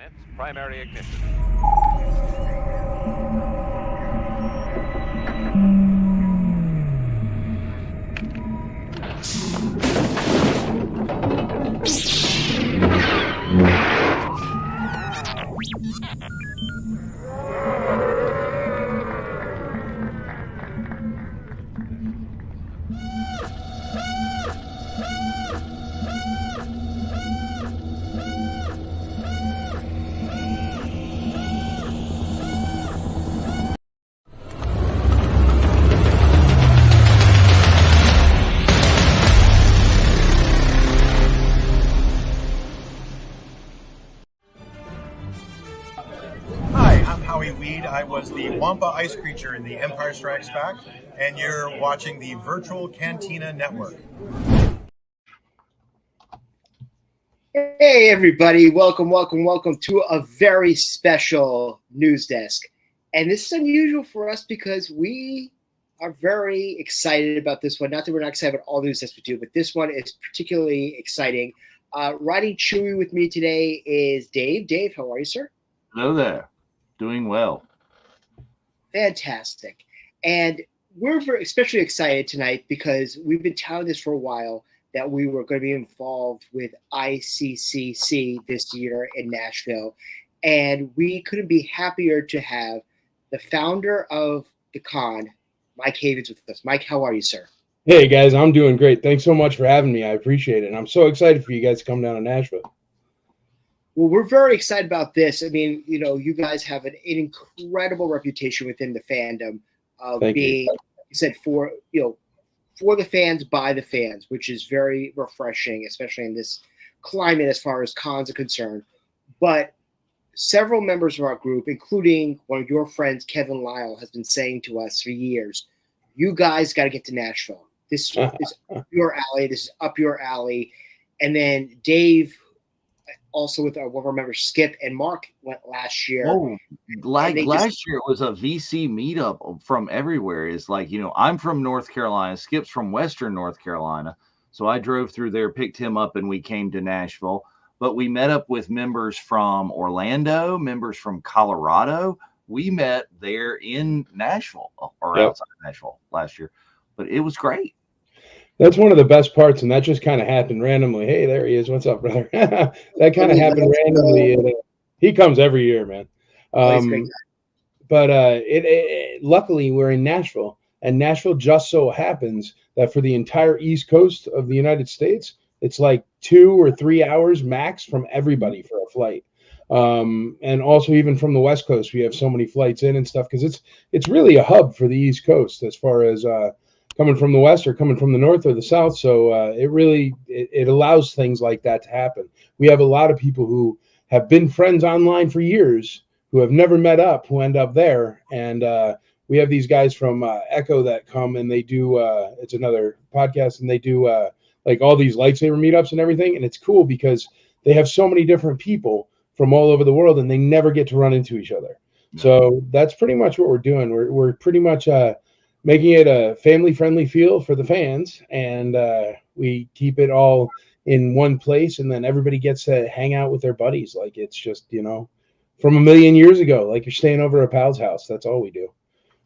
Commence primary ignition. I was the Wampa Ice Creature in The Empire Strikes Back, and you're watching the Virtual Cantina Network. Hey everybody, welcome to a very special news desk. And this is unusual for us because we are very excited about this one. Not that we're not excited about all news desks we do, but this one is particularly exciting. Riding Chewy with me today is Dave. Dave, how are you, sir? Hello there. Doing well. Fantastic. And we're especially excited tonight because we've been touting this for a while that we were going to be involved with ICCC this year in Nashville. And we couldn't be happier to have the founder of the con, Mike Havens, with us. Mike, how are you, sir? Hey, guys, I'm doing great. Thanks so much for having me. I appreciate it. And I'm so excited for you guys to come down to Nashville. Well, we're very excited about this. I mean, you know, you guys have an incredible reputation within the fandom of being, like you said, for the fans, by the fans, which is very refreshing, especially in this climate as far as cons are concerned. But several members of our group, including one of your friends, Kevin Lyle, has been saying to us for years, you guys got to get to Nashville. This is up your alley. This is up your alley. And then Dave, also with one of our members, Skip and Mark, went last year. Oh, last year it was a VC meetup from everywhere. It's like, I'm from North Carolina. Skip's from Western North Carolina. So I drove through there, picked him up, and we came to Nashville. But we met up with members from Orlando, members from Colorado. We met there in Nashville or outside of Nashville last year. But it was great. That's one of the best parts, and that just kind of happened randomly. Hey, there he is. What's up, brother? That kind of happened randomly. He comes every year, man. But luckily, we're in Nashville, and Nashville just so happens that for the entire East Coast of the United States, it's like 2 or 3 hours max from everybody for a flight. And also even from the West Coast, we have so many flights in and stuff because it's really a hub for the East Coast as far as coming from the West or coming from the North or the South. So it allows things like that to happen. We have a lot of people who have been friends online for years who have never met up, who end up there. And we have these guys from Echo that come and they do, it's another podcast, and they do like all these lightsaber meetups and everything. And it's cool because they have so many different people from all over the world and they never get to run into each other. So that's pretty much what we're doing. We're pretty much making it a family-friendly feel for the fans, and we keep it all in one place, and then everybody gets to hang out with their buddies like it's just, from a million years ago, like you're staying over a pal's house. That's all we do.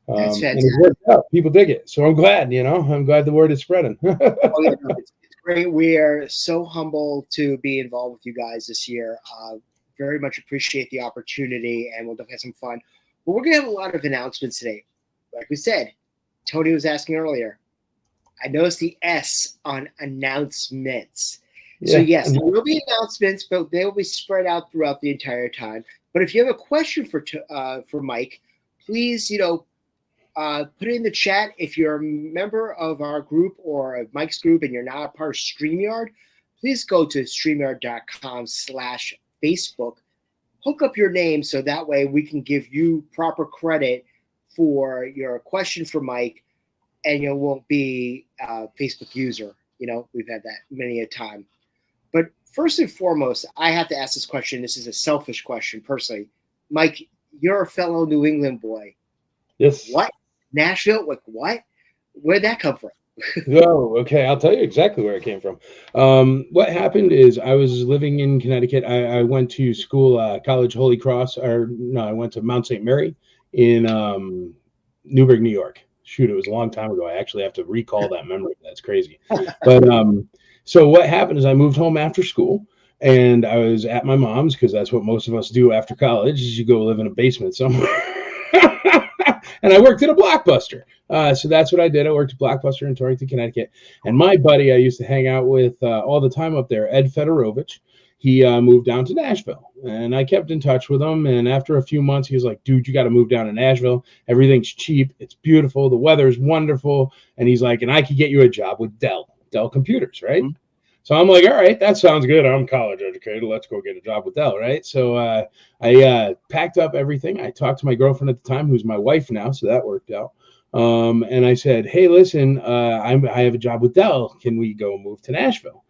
That's fantastic. And it worked out. People dig it. So I'm glad, I'm glad the word is spreading. It's great. We are so humble to be involved with you guys this year. Very much appreciate the opportunity, and we'll definitely have some fun. But we're going to have a lot of announcements today. Like we said, Tony was asking earlier, I noticed the S on announcements. Yeah. So yes, there will be announcements, but they will be spread out throughout the entire time. But if you have a question for Mike, please, put it in the chat. If you're a member of our group or of Mike's group and you're not a part of StreamYard, please go to StreamYard.com/Facebook. Hook up your name so that way we can give you proper credit for your question for Mike, and you won't be a Facebook user. We've had that many a time. But first and foremost, I have to ask this question. This is a selfish question, personally. Mike, you're a fellow New England boy. Yes. What? Nashville? Like what? Where'd that come from? Oh, okay. I'll tell you exactly where it came from. What happened is I was living in Connecticut. I went to school, College Holy Cross, or no, I went to Mount St. Mary in Newburgh, New York. Shoot, it was a long time ago. I actually have to recall that memory. That's crazy. But so what happened is I moved home after school, and I was at my mom's because that's what most of us do after college. Is you go live in a basement somewhere. And I worked at a Blockbuster. So that's what I did. I worked at Blockbuster in Torrington, Connecticut. And my buddy I used to hang out with all the time up there, Ed Fedorovich, he moved down to Nashville. And I kept in touch with him. And after a few months, he was like, dude, you got to move down to Nashville. Everything's cheap. It's beautiful. The weather's wonderful. And he's like, and I could get you a job with Dell Computers, right? Mm-hmm. So I'm like, all right, that sounds good. I'm college educated. Let's go get a job with Dell, right? So I packed up everything. I talked to my girlfriend at the time, who's my wife now, so that worked out. And I said, hey, listen, I have a job with Dell. Can we go move to Nashville?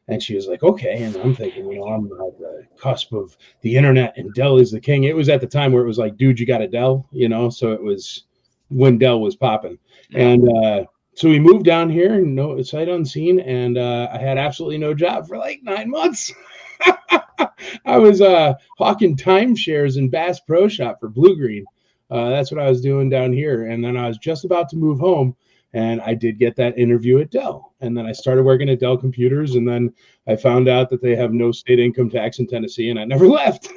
And she was like, okay. And I'm thinking, I'm at the cusp of the internet, and Dell is the king. It was at the time where it was like, dude, you got a Dell, so it was when Dell was popping. And so we moved down here, no sight unseen, and I had absolutely no job for like 9 months. I was hawking timeshares in Bass Pro Shop for Blue Green. That's what I was doing down here. And then I was just about to move home, and I did get that interview at Dell. And then I started working at Dell Computers, and then I found out that they have no state income tax in Tennessee, and I never left.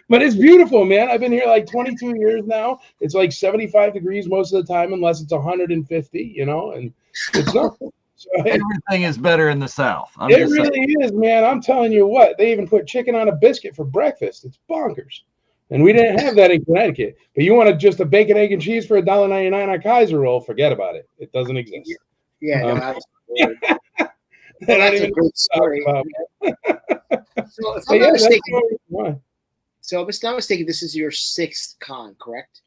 But it's beautiful, man. I've been here like 22 years now. It's like 75 degrees most of the time, unless it's 150, and it's not. So everything is better in the South. It really is, man. I'm telling you what. They even put chicken on a biscuit for breakfast. It's bonkers. And we didn't have that in Connecticut. But you want just a bacon, egg, and cheese for $1.99 on Kaiser roll, forget about it. It doesn't exist. Yeah, no, absolutely. Well, that's a great story. So if I'm not mistaken, so if it's not mistaken, this is your 6th con, correct?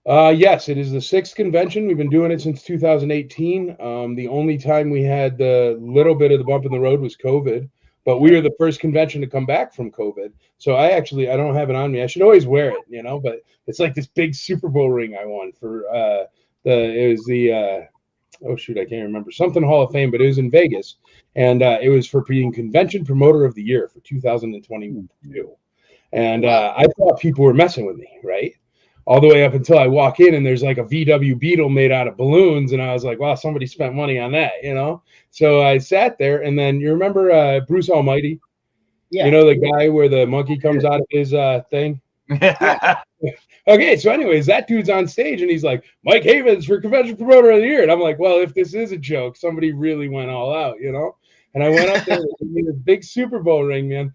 Yes, it is the 6th convention. We've been doing it since 2018. The only time we had the little bit of the bump in the road was COVID, but we were the first convention to come back from COVID. So I don't have it on me. I should always wear it, but it's like this big Super Bowl ring I won for oh shoot, I can't remember, something Hall of Fame, but it was in Vegas, and it was for being Convention Promoter of the Year for 2022. And I thought people were messing with me, right? All the way up until I walk in and there's like a VW Beetle made out of balloons. And I was like, wow, somebody spent money on that, So I sat there, and then you remember Bruce Almighty? Yeah. The guy where the monkey comes out of his thing? Yeah. Okay, so anyways, that dude's on stage and he's like, Mike Havens for Convention Promoter of the Year. And I'm like, well, if this is a joke, somebody really went all out, And I went up there with this big Super Bowl ring, man.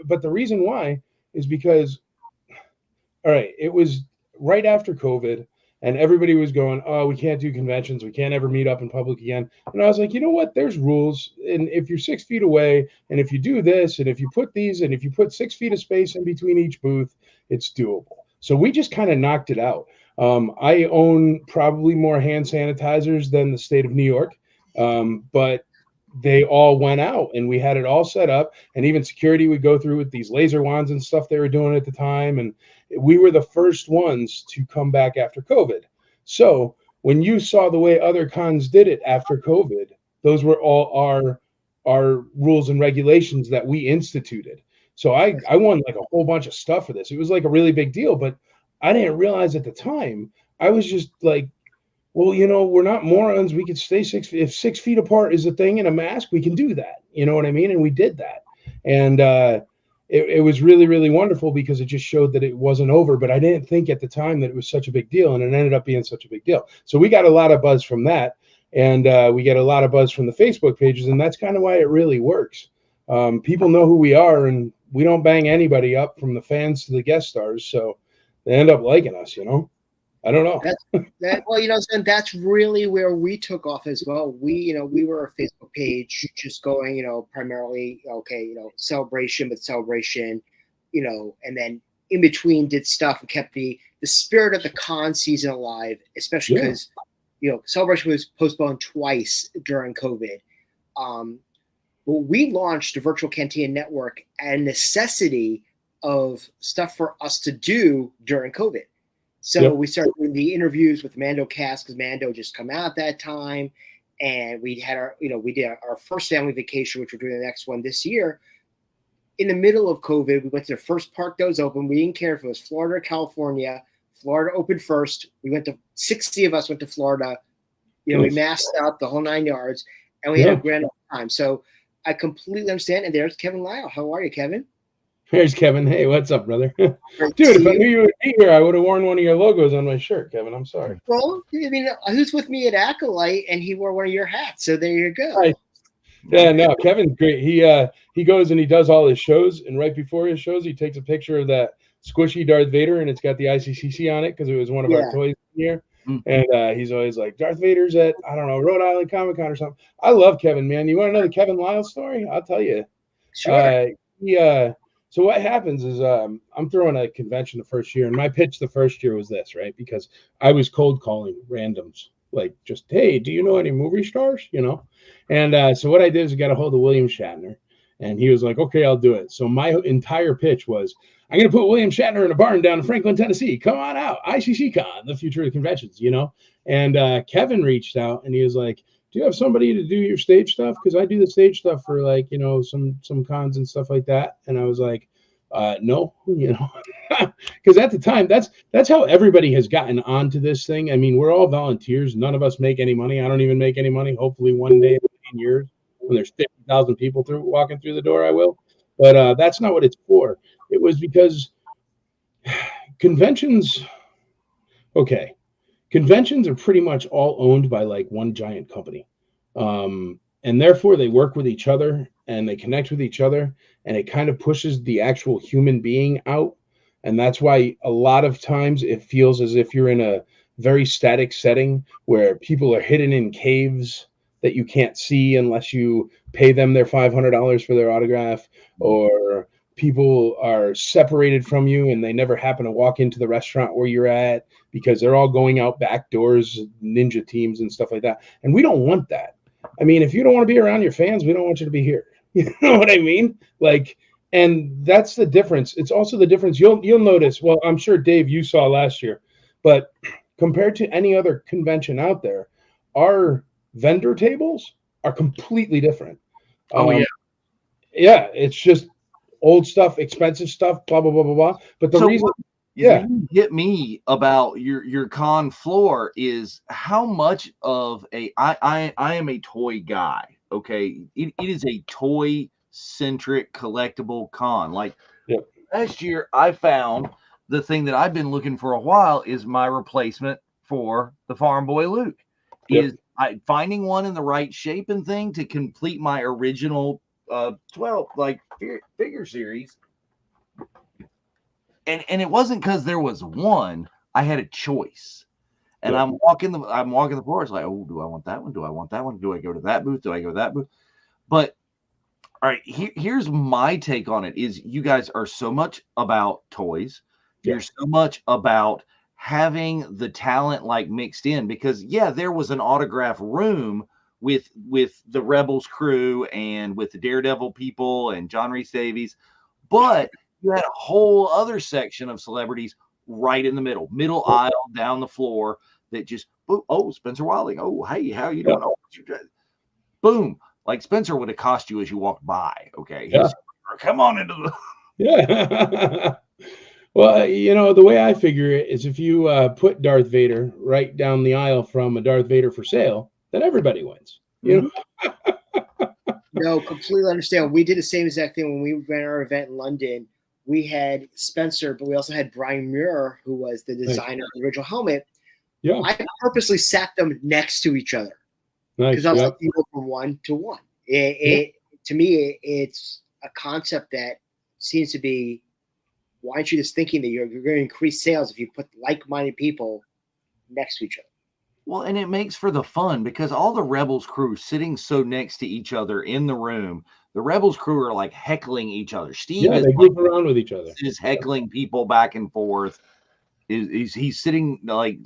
But the reason why is because, all right, it was right after COVID, and everybody was going, oh, we can't do conventions. We can't ever meet up in public again. And I was like, you know what? There's rules. And if you're 6 feet away, and if you do this, and if you put these, and if you put 6 feet of space in between each booth, it's doable. So we just kind of knocked it out. I own probably more hand sanitizers than the state of New York, but they all went out, and we had it all set up, and even security would go through with these laser wands and stuff they were doing at the time. And we were the first ones to come back after COVID. So when you saw the way other cons did it after COVID, those were all our rules and regulations that we instituted. So I won like a whole bunch of stuff for this. It was like a really big deal, but I didn't realize at the time. I was just like, well, we're not morons. We could stay 6 feet. If 6 feet apart is a thing in a mask, we can do that. You know what I mean? And we did that. And it was really, really wonderful because it just showed that it wasn't over. But I didn't think at the time that it was such a big deal. And it ended up being such a big deal. So we got a lot of buzz from that. And we get a lot of buzz from the Facebook pages. And that's kind of why it really works. People know who we are, and we don't bang anybody up from the fans to the guest stars. So they end up liking us, I don't know. And that's really where we took off as well. We were a Facebook page just going, primarily, celebration, and then in between did stuff and kept the spirit of the con season alive, especially because, celebration was postponed twice during COVID. But we launched the Virtual Cantina Network and necessity of stuff for us to do during COVID. So we started doing the interviews with Mando cast because Mando just come out that time. And we had we did our first family vacation, which we're doing the next one this year. In the middle of COVID, we went to the first park that was open. We didn't care if it was Florida or California. Florida opened first. We went to 60 of us went to Florida. We masked out the whole 9 yards, and we had a grand time. So I completely understand. And there's Kevin Lyle. How are you, Kevin? There's Kevin. Hey, what's up, brother? Dude, if I knew you would be here, I would have worn one of your logos on my shirt, Kevin. I'm sorry. Well, I mean, who's with me at Acolyte, and he wore one of your hats. So there you go. Right. Yeah, no, Kevin's great. He goes and he does all his shows, and right before his shows, he takes a picture of that squishy Darth Vader, and it's got the ICCC on it because it was one of our toys here. And he's always like, Darth Vader's at, I don't know, Rhode Island Comic Con or something. I love Kevin, man. You want to know the Kevin Lyle story? I'll tell you. Sure. So what happens is I'm throwing a convention the first year, and my pitch the first year was this, right? Because I was cold calling randoms, like just, hey, do you know any movie stars? And so what I did is I got a hold of William Shatner, and he was like, okay, I'll do it. So my entire pitch was, I'm going to put William Shatner in a barn down in Franklin, Tennessee. Come on out. ICC Con, the future of conventions, And Kevin reached out, and he was like, do you have somebody to do your stage stuff? Because I do the stage stuff for some cons and stuff like that. And I was like, no, because at the time, that's how everybody has gotten onto this thing. I mean, we're all volunteers. None of us make any money. I don't even make any money. Hopefully one day in 10 years, when there's 50,000 people walking through the door, I will. But that's not what it's for. It was because conventions are pretty much all owned by like one giant company. And therefore they work with each other and they connect with each other, and it kind of pushes the actual human being out. And that's why a lot of times it feels as if you're in a very static setting where people are hidden in caves that you can't see unless you pay them their $500 for their autograph, or people are separated from you and they never happen to walk into the restaurant where you're at because they're all going out back doors, ninja teams and stuff like that. And we don't want that. I mean, if you don't want to be around your fans, we don't want you to be here. You know what I mean? And that's the difference. It's also the difference. You'll notice, well, I'm sure, Dave, you saw last year, but compared to any other convention out there, our vendor tables are completely different. Yeah, it's just old stuff, expensive stuff, blah, blah, blah, blah, blah. But the reason... you hit me about your con floor is how much of I am a toy guy. Okay. It is a toy centric collectible con. Last year I found the thing that I've been looking for a while is my replacement for the Farm Boy Luke. Is finding one in the right shape and thing to complete my original 12 figure series. And it wasn't because there was one. I had a choice, and I'm walking the floor. It's like, oh, do I want that one? Do I want that one? Do I go to that booth? Do I go to that booth? But all right, here's my take on it: is you guys are so much about toys. Yeah. You're so much about having the talent mixed in, because there was an autograph room with the Rebels crew and with the Daredevil people and John Rhys Davies, but you had a whole other section of celebrities right in the middle aisle down the floor that just, oh, Spencer Wilding. Oh, hey, how you doing? Oh, boom. Like Spencer would have cost you as you walked by. Okay. Yeah. Come on into the. Yeah. Well, the way I figure it is if you put Darth Vader right down the aisle from a Darth Vader for sale, then everybody wins. You know? No, completely understand. We did the same exact thing when we ran our event in London. We had Spencer, but we also had Brian Muir, who was the designer of the original helmet. Yeah. I purposely sat them next to each other. Because I was like, you go from one to one. To me, it's a concept that seems to be, why aren't you just thinking that you're going to increase sales if you put like-minded people next to each other? Well, and it makes for the fun, because all the Rebels crew sitting so next to each other in the room, the Rebels crew are like heckling each other. Steve they move around with each other. Is heckling people back and forth. He's sitting like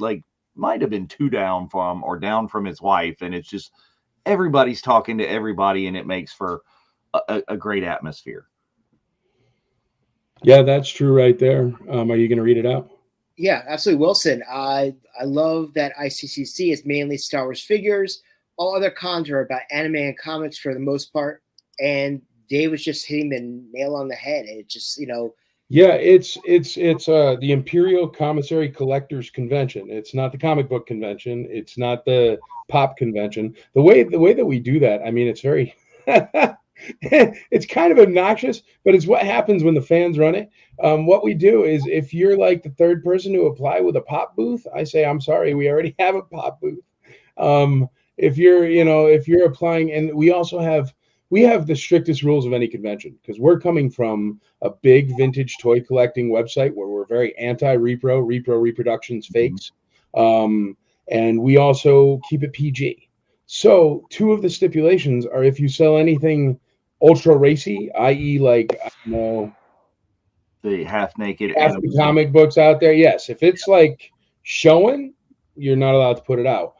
might have been down from his wife, and it's just everybody's talking to everybody, and it makes for a great atmosphere. Yeah, that's true right there. Are you going to read it out? Yeah, absolutely, Wilson. I love that ICCC is mainly Star Wars figures. All other cons are about anime and comics for the most part. And Dave was just hitting the nail on the head. It just, Yeah, it's the Imperial Commissary Collectors Convention. It's not the comic book convention. It's not the pop convention. The way that we do that, I mean, it's very it's kind of obnoxious, but it's what happens when the fans run it. What we do is, if you're like the third person to apply with a pop booth, I say, I'm sorry, we already have a pop booth. If you're applying, and we have the strictest rules of any convention, because we're coming from a big vintage toy collecting website where we're very anti-repro, reproductions, fakes. And we also keep it PG. So 2 of the stipulations are, if you sell anything ultra racy, i.e. like, I don't know, the half naked comic books out there. Yes. If it's like showing, you're not allowed to put it out.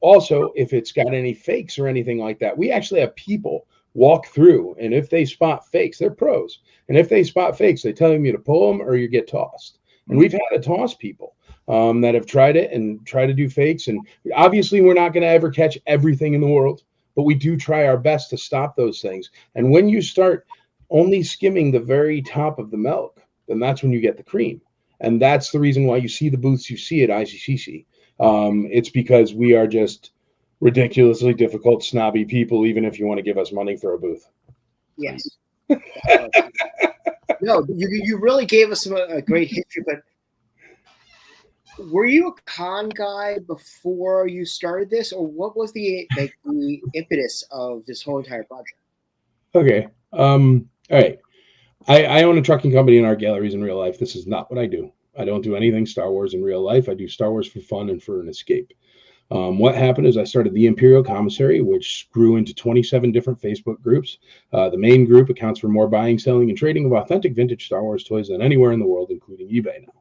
Also, if it's got any fakes or anything like that, we actually have people walk through, and if they spot fakes, they're pros. And if they spot fakes, they tell you to pull them or you get tossed. And we've had to toss people that have tried it and try to do fakes. And obviously, we're not going to ever catch everything in the world, but we do try our best to stop those things. And when you start only skimming the very top of the milk, then that's when you get the cream. And that's the reason why you see the booths you see at ICCC. It's because we are just ridiculously difficult, snobby people, even if you want to give us money for a booth. Yes. No, you really gave us a great history, but were you a con guy before you started this, or what was the impetus of this whole entire project? Okay. All right. I own a trucking company in art galleries in real life. This is not what I do. I don't do anything Star Wars in real life. I do Star Wars for fun and for an escape. What happened is I started the Imperial Commissary, which grew into 27 different Facebook groups. The main group accounts for more buying, selling, and trading of authentic vintage Star Wars toys than anywhere in the world, including eBay now.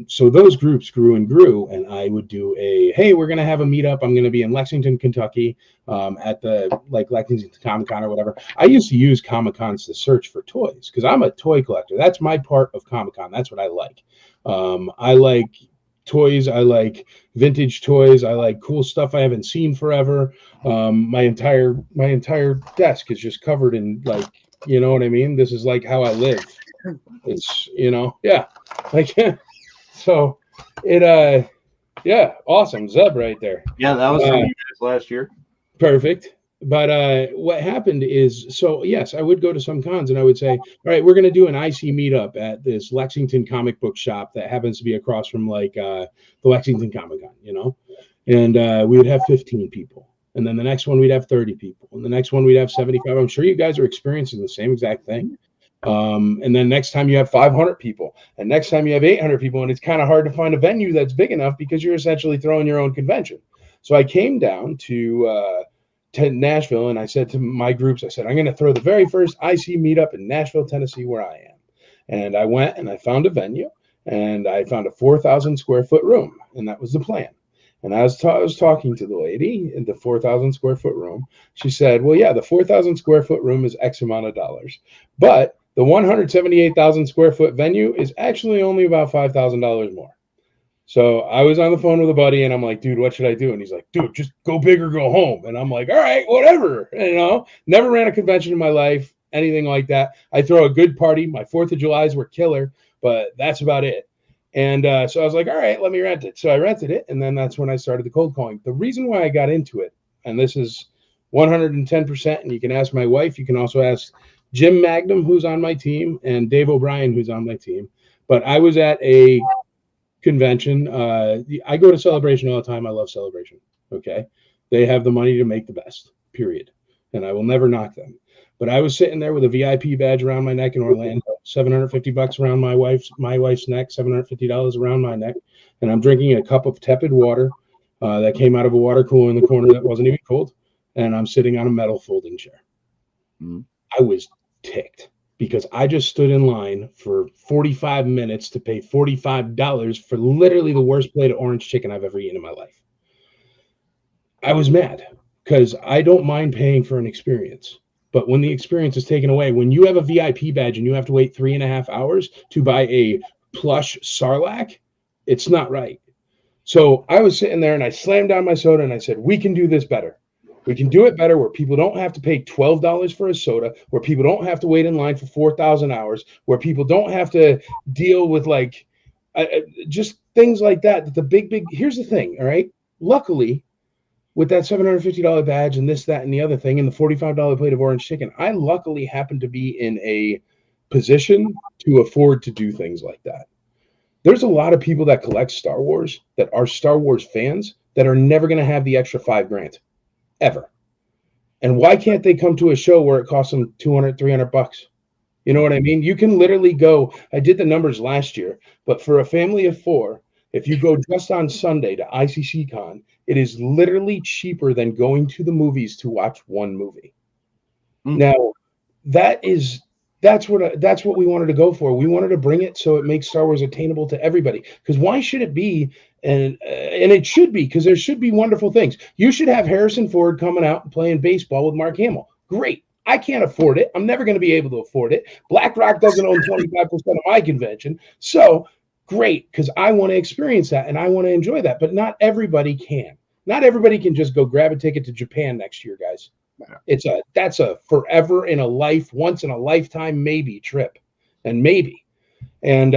So those groups grew and grew, and I would do hey, we're going to have a meetup. I'm going to be in Lexington, Kentucky, at the Lexington Comic-Con or whatever. I used to use Comic-Cons to search for toys because I'm a toy collector. That's my part of Comic-Con. That's what I like. I like toys. I like vintage toys. I like cool stuff I haven't seen forever. My entire desk is just covered in, like, you know what I mean? This is like how I live. It's, yeah, like, so it, yeah, awesome. Zeb right there. Yeah, that was from you guys last year. Perfect. But what happened is, so yes, I would go to some cons and I would say, all right, we're going to do an IC meetup at this Lexington comic book shop that happens to be across from the Lexington Comic-Con, and we would have 15 people. And then the next one, we'd have 30 people. And the next one, we'd have 75. I'm sure you guys are experiencing the same exact thing. And then next time you have 500 people, and next time you have 800 people, and it's kind of hard to find a venue that's big enough because you're essentially throwing your own convention. So I came down to Nashville, and I said to my groups, I said, I'm going to throw the very first IC meetup in Nashville, Tennessee, where I am. And I went and I found a venue, and I found a 4,000 square foot room, and that was the plan. And I was talking to the lady in the 4,000 square foot room. She said, well, yeah, the 4,000 square foot room is X amount of dollars, but the 178,000 square foot venue is actually only about $5,000 more. So I was on the phone with a buddy, and I'm like, dude, what should I do? And he's like, dude, just go big or go home. And I'm like, all right, whatever. Never ran a convention in my life, anything like that. I throw a good party. My 4th of Julys were killer, but that's about it. And so I was like, all right, let me rent it. So I rented it, and then that's when I started the cold calling. The reason why I got into it, and this is 110%, and you can ask my wife, you can also ask Jim Magnum, who's on my team, and Dave O'Brien, who's on my team. But I was at a convention. I go to Celebration all the time. I love Celebration. Okay. They have the money to make the best, period. And I will never knock them. But I was sitting there with a VIP badge around my neck in Orlando, $750 around my wife's neck, $750 around my neck. And I'm drinking a cup of tepid water that came out of a water cooler in the corner that wasn't even cold. And I'm sitting on a metal folding chair. I was ticked because I just stood in line for 45 minutes to pay $45 for literally the worst plate of orange chicken I've ever eaten in my life. I was mad because I don't mind paying for an experience. But when the experience is taken away, when you have a VIP badge and you have to wait 3.5 hours to buy a plush Sarlacc, it's not right. So I was sitting there and I slammed down my soda and I said, we can do this better. We can do it better where people don't have to pay $12 for a soda, where people don't have to wait in line for 4,000 hours, where people don't have to deal with like just things like that. Here's the thing, all right? Luckily, with that $750 badge and this, that, and the other thing, and the $45 plate of orange chicken, I luckily happen to be in a position to afford to do things like that. There's a lot of people that collect Star Wars that are Star Wars fans that are never going to have the extra $5,000 ever. And why can't they come to a show where it costs them $200-$300? You know what I mean? You can literally go. I did the numbers last year, but for a family of 4, if you go just on Sunday to ICC Con, it is literally cheaper than going to the movies to watch one movie. Now, that's what we wanted to go for. We wanted to bring it so it makes Star Wars attainable to everybody. Because why should it be? And it should be, because there should be wonderful things. You should have Harrison Ford coming out and playing baseball with Mark Hamill. Great. I can't afford it. I'm never going to be able to afford it. BlackRock doesn't own 25% of my convention. So great, because I want to experience that and I want to enjoy that. But not everybody can. Not everybody can just go grab a ticket to Japan next year, guys. That's a forever in a life, once in a lifetime maybe trip, and maybe. And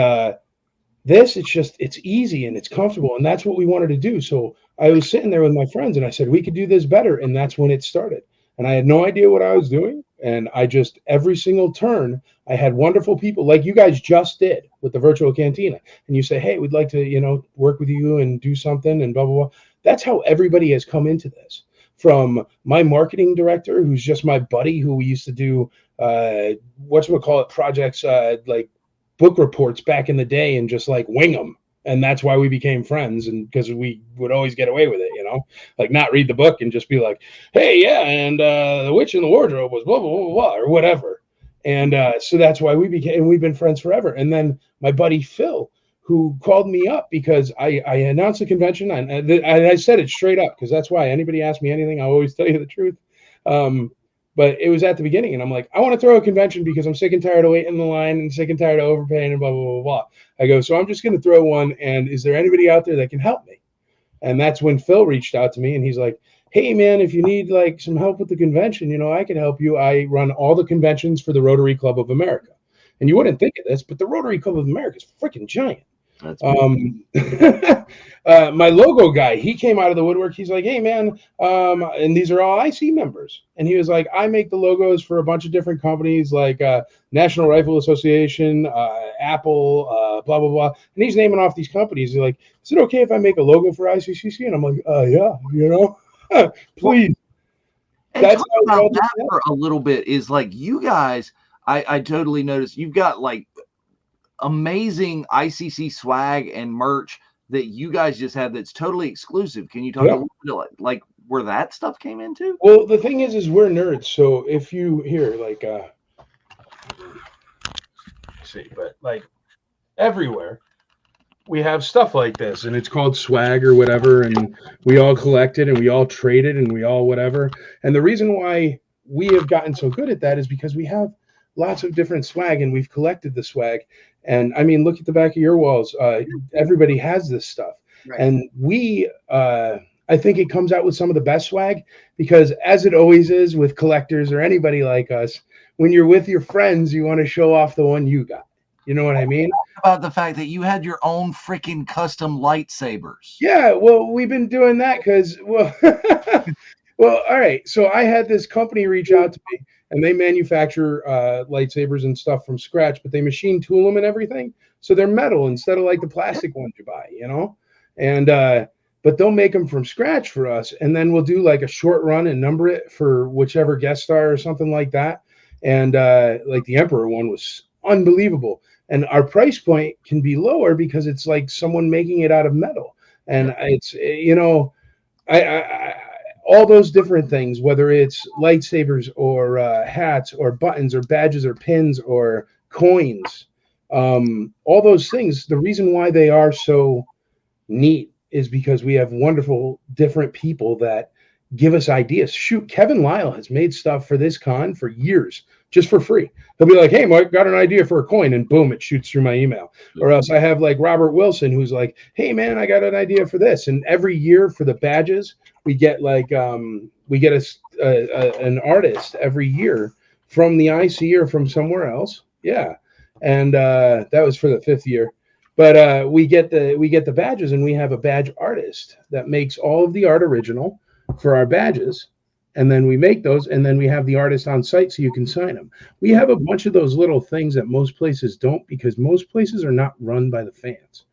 it's easy and it's comfortable, and that's what we wanted to do. So I was sitting there with my friends and I said, we could do this better. And that's when it started. And I had no idea what I was doing. And I just, every single turn, I had wonderful people like you guys just did with the virtual cantina. And you say, hey, we'd like to, work with you and do something and blah, blah, blah. That's how everybody has come into this. From my marketing director, who's just my buddy, who we used to do, projects like book reports back in the day and just like wing them. And that's why we became friends, and because we would always get away with it, like not read the book and just be like, hey, yeah, and the witch in the wardrobe was blah, blah, blah, blah, or whatever. And so that's why we've been friends forever. And then my buddy Phil, who called me up because I announced the convention, and I said it straight up, because that's why anybody asks me anything, I'll always tell you the truth. But it was at the beginning, and I'm like, I want to throw a convention because I'm sick and tired of waiting in the line and sick and tired of overpaying and blah, blah, blah, blah. I go, so I'm just going to throw one, and is there anybody out there that can help me? And that's when Phil reached out to me, and he's like, hey, man, if you need like some help with the convention, I can help you. I run all the conventions for the Rotary Club of America. And you wouldn't think of this, but the Rotary Club of America is freaking giant. My logo guy, he came out of the woodwork. He's like, hey, man, and these are all IC members. And he was like, I make the logos for a bunch of different companies like National Rifle Association, Apple, blah, blah, blah. And he's naming off these companies. He's like, is it okay if I make a logo for ICCC? And I'm like, yeah, please. And that's talk about that for a little bit is like you guys, I totally noticed you've got like amazing ICC swag and merch that you guys just have that's totally exclusive. Can you talk a little bit like where that stuff came into? Well, the thing is we're nerds. So if you hear like but like everywhere we have stuff like this, and it's called swag or whatever, and we all collect it and we all trade it and we all whatever. And the reason why we have gotten so good at that is because we have lots of different swag and we've collected the swag. And I mean, look at the back of your walls. Everybody has this stuff. Right. And I think it comes out with some of the best swag, because as it always is with collectors or anybody like us, when you're with your friends, you want to show off the one you got. You know what I mean? About the fact that you had your own freaking custom lightsabers. Yeah, well, we've been doing that because, well, all right. So I had this company reach out to me, and they manufacture lightsabers and stuff from scratch, but they machine tool them and everything. So they're metal instead of like the plastic ones you buy, And but they'll make them from scratch for us, and then we'll do like a short run and number it for whichever guest star or something like that. And like the Emperor one was unbelievable. And our price point can be lower because it's like someone making it out of metal. And it's, I all those different things, whether it's lightsabers or hats or buttons or badges or pins or coins, all those things, the reason why they are so neat is because we have wonderful different people that give us ideas. Shoot, Kevin Lyle has made stuff for this con for years just for free. He'll be like, hey, Mike, got an idea for a coin, and boom, it shoots through my email. Or else I have like Robert Wilson, who's like, hey, man, I got an idea for this. And every year for the badges, we get like an artist every year from the IC or from somewhere else. Yeah. And that was for the 5th year. But we get the badges, and we have a badge artist that makes all of the art original for our badges. And then we make those, and then we have the artist on site so you can sign them. We have a bunch of those little things that most places don't, because most places are not run by the fans.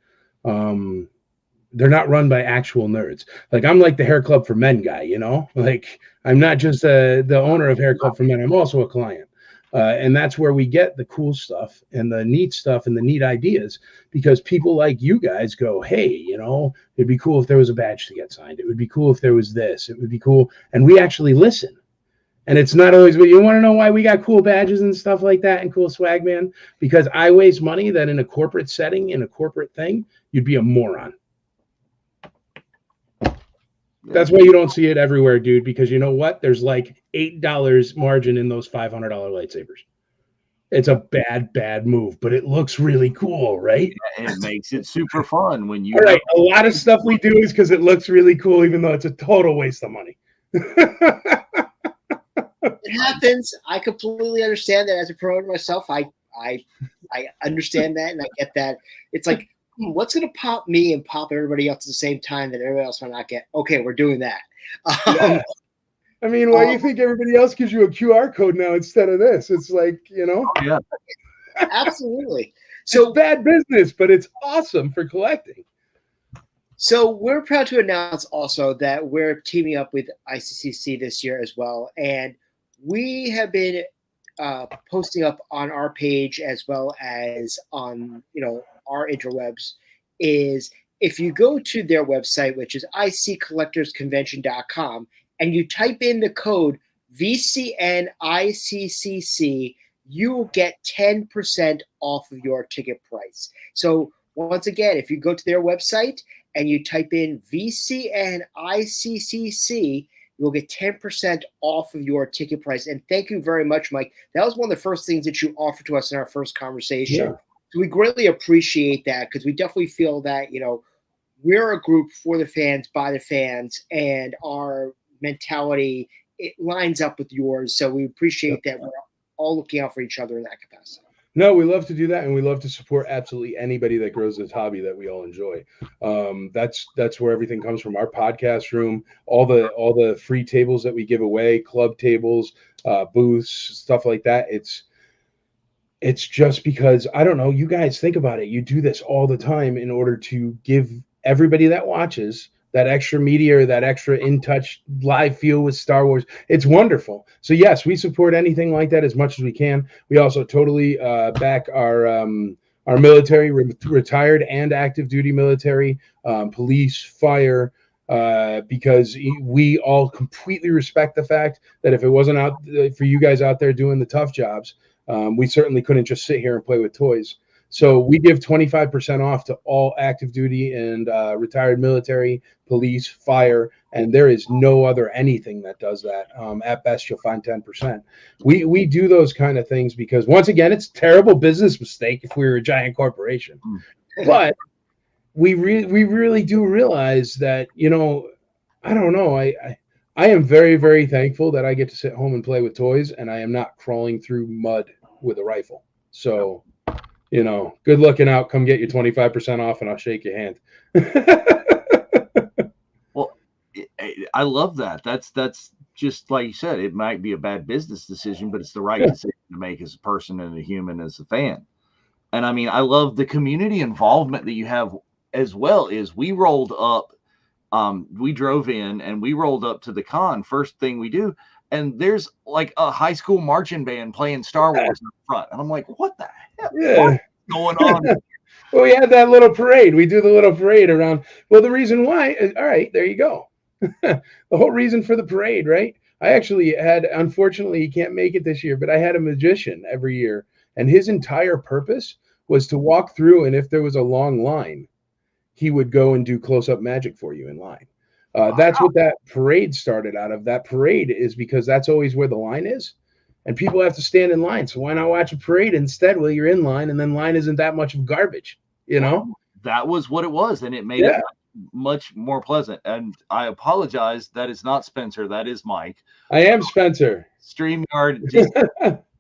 They're not run by actual nerds. Like, I'm like the Hair Club for Men guy, you know? Like, I'm not just the owner of Hair Club for Men. I'm also a client. And that's where we get the cool stuff and the neat stuff and the neat ideas, because people like you guys go, hey, you know, it'd be cool if there was a badge to get signed. It would be cool if there was this. It would be cool. And we actually listen. And it's not always, but you want to know why we got cool badges and stuff like that and cool swag, man? Because I waste money that in a corporate setting, in a corporate thing, you'd be a moron. That's why you don't see it everywhere, dude, because you know what? There's like $8 margin in those $500 lightsabers. It's a bad move, but it looks really cool, right? Yeah, it makes it super fun when you. All right, a lot of stuff we do is because it looks really cool, even though it's a total waste of money. It happens. I completely understand that. As a promoter myself, I understand that, and I get that. It's like, what's going to pop me and pop everybody else at the same time that everybody else might not get? Okay, we're doing that. Yeah. I mean, why do you think everybody else gives you a QR code now instead of this? It's like, you know. Yeah. Absolutely. So it's bad business, but it's awesome for collecting. So we're proud to announce also that we're teaming up with ICCC this year as well. And we have been posting up on our page as well as on, you know, our interwebs, is if you go to their website, which is iccollectorsconvention.com, and you type in the code VCNICCC, you will get 10% off of your ticket price. So once again, if you go to their website and you type in VCNICCC, you'll get 10% off of your ticket price. And thank you very much, Mike. That was one of the first things that you offered to us in our first conversation. Yeah. So we greatly appreciate that, because we definitely feel that, you know, we're a group for the fans, by the fans, and our mentality, it lines up with yours. So we appreciate that we're all looking out for each other in that capacity. No, we love to do that, and we love to support absolutely anybody that grows this hobby that we all enjoy. That's where everything comes from. Our podcast room, all the free tables that we give away, club tables, booths, stuff like that. It's just because, I don't know, you guys think about it. You do this all the time in order to give everybody that watches that extra media or that extra in-touch live feel with Star Wars. It's wonderful. So yes, we support anything like that as much as we can. We also totally back our military, retired and active duty military, police, fire, because we all completely respect the fact that if it wasn't out for you guys out there doing the tough jobs, we certainly couldn't just sit here and play with toys. So we give 25% off to all active duty and retired military, police, fire, and there is no other anything that does that. At best, you'll find 10%. We do those kind of things because, once again, it's a terrible business mistake if we were a giant corporation. But we really do realize that, you know, I don't know. I am very, very thankful that I get to sit home and play with toys, and I am not crawling through mud with a rifle. So, you know, good looking out. Come get your 25% off, and I'll shake your hand. Well, I love that. That's just like you said. It might be a bad business decision, but it's the right decision to make as a person and a human, as a fan. And I mean, I love the community involvement that you have as well. Is we rolled up, we drove in and we rolled up to the con. First thing we do, and there's like a high school marching band playing Star Wars in front, and I'm like, what the hell? Yeah. What's going on? Well, we had that little parade. We do the little parade around. Well, the reason why is, all right, there you go. The whole reason for the parade, right? I actually had, unfortunately, he can't make it this year, but I had a magician every year, and his entire purpose was to walk through, and if there was a long line, he would go and do close-up magic for you in line. That's what that parade started out of. That parade is because that's always where the line is. and people have to stand in line. So why not watch a parade instead while you're in line? And then line isn't that much of garbage, you know? That was what it was, and it made it much more pleasant. And I apologize. That is not Spencer. That is Mike. I am Spencer. StreamYard just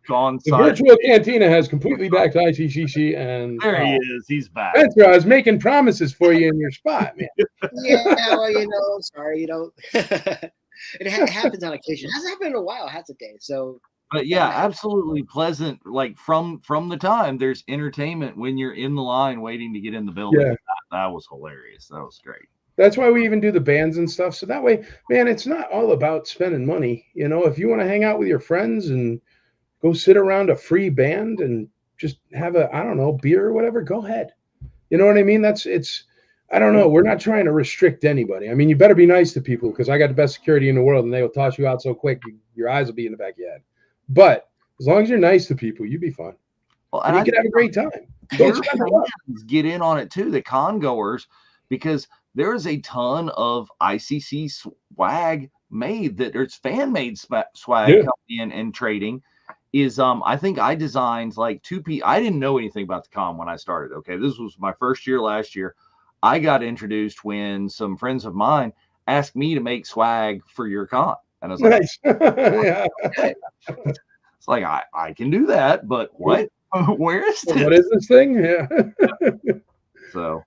gone. The virtual cantina has completely backed ICCC, and there he is. He's back. Spencer, I was making promises for you in your spot, man. Yeah, well, sorry, it happens on occasion. It hasn't happened in a while, has it, Dave? So, but yeah, absolutely pleasant. Like from the time, there's entertainment when you're in the line waiting to get in the building. Yeah. That was hilarious. That was great. That's why we even do the bands and stuff. So that way, man, it's not all about spending money. You know, if you want to hang out with your friends and go sit around a free band and just have a, I don't know, beer or whatever, go ahead. You know what I mean? I don't know. We're not trying to restrict anybody. I mean, you better be nice to people, because I got the best security in the world and they will toss you out so quick, your eyes will be in the back of your head. But as long as you're nice to people, you be fun. Well, and you can have a great time. Get in on it too, the con goers, because there is a ton of ICC swag made that there's fan made swag coming in and trading. I think I designed like I didn't know anything about the con when I started. Okay, this was my first year last year. I got introduced when some friends of mine asked me to make swag for your con, and I was like, nice. Yeah. Okay. It's like I can do that, but what? Where is this? What is this thing? Yeah. So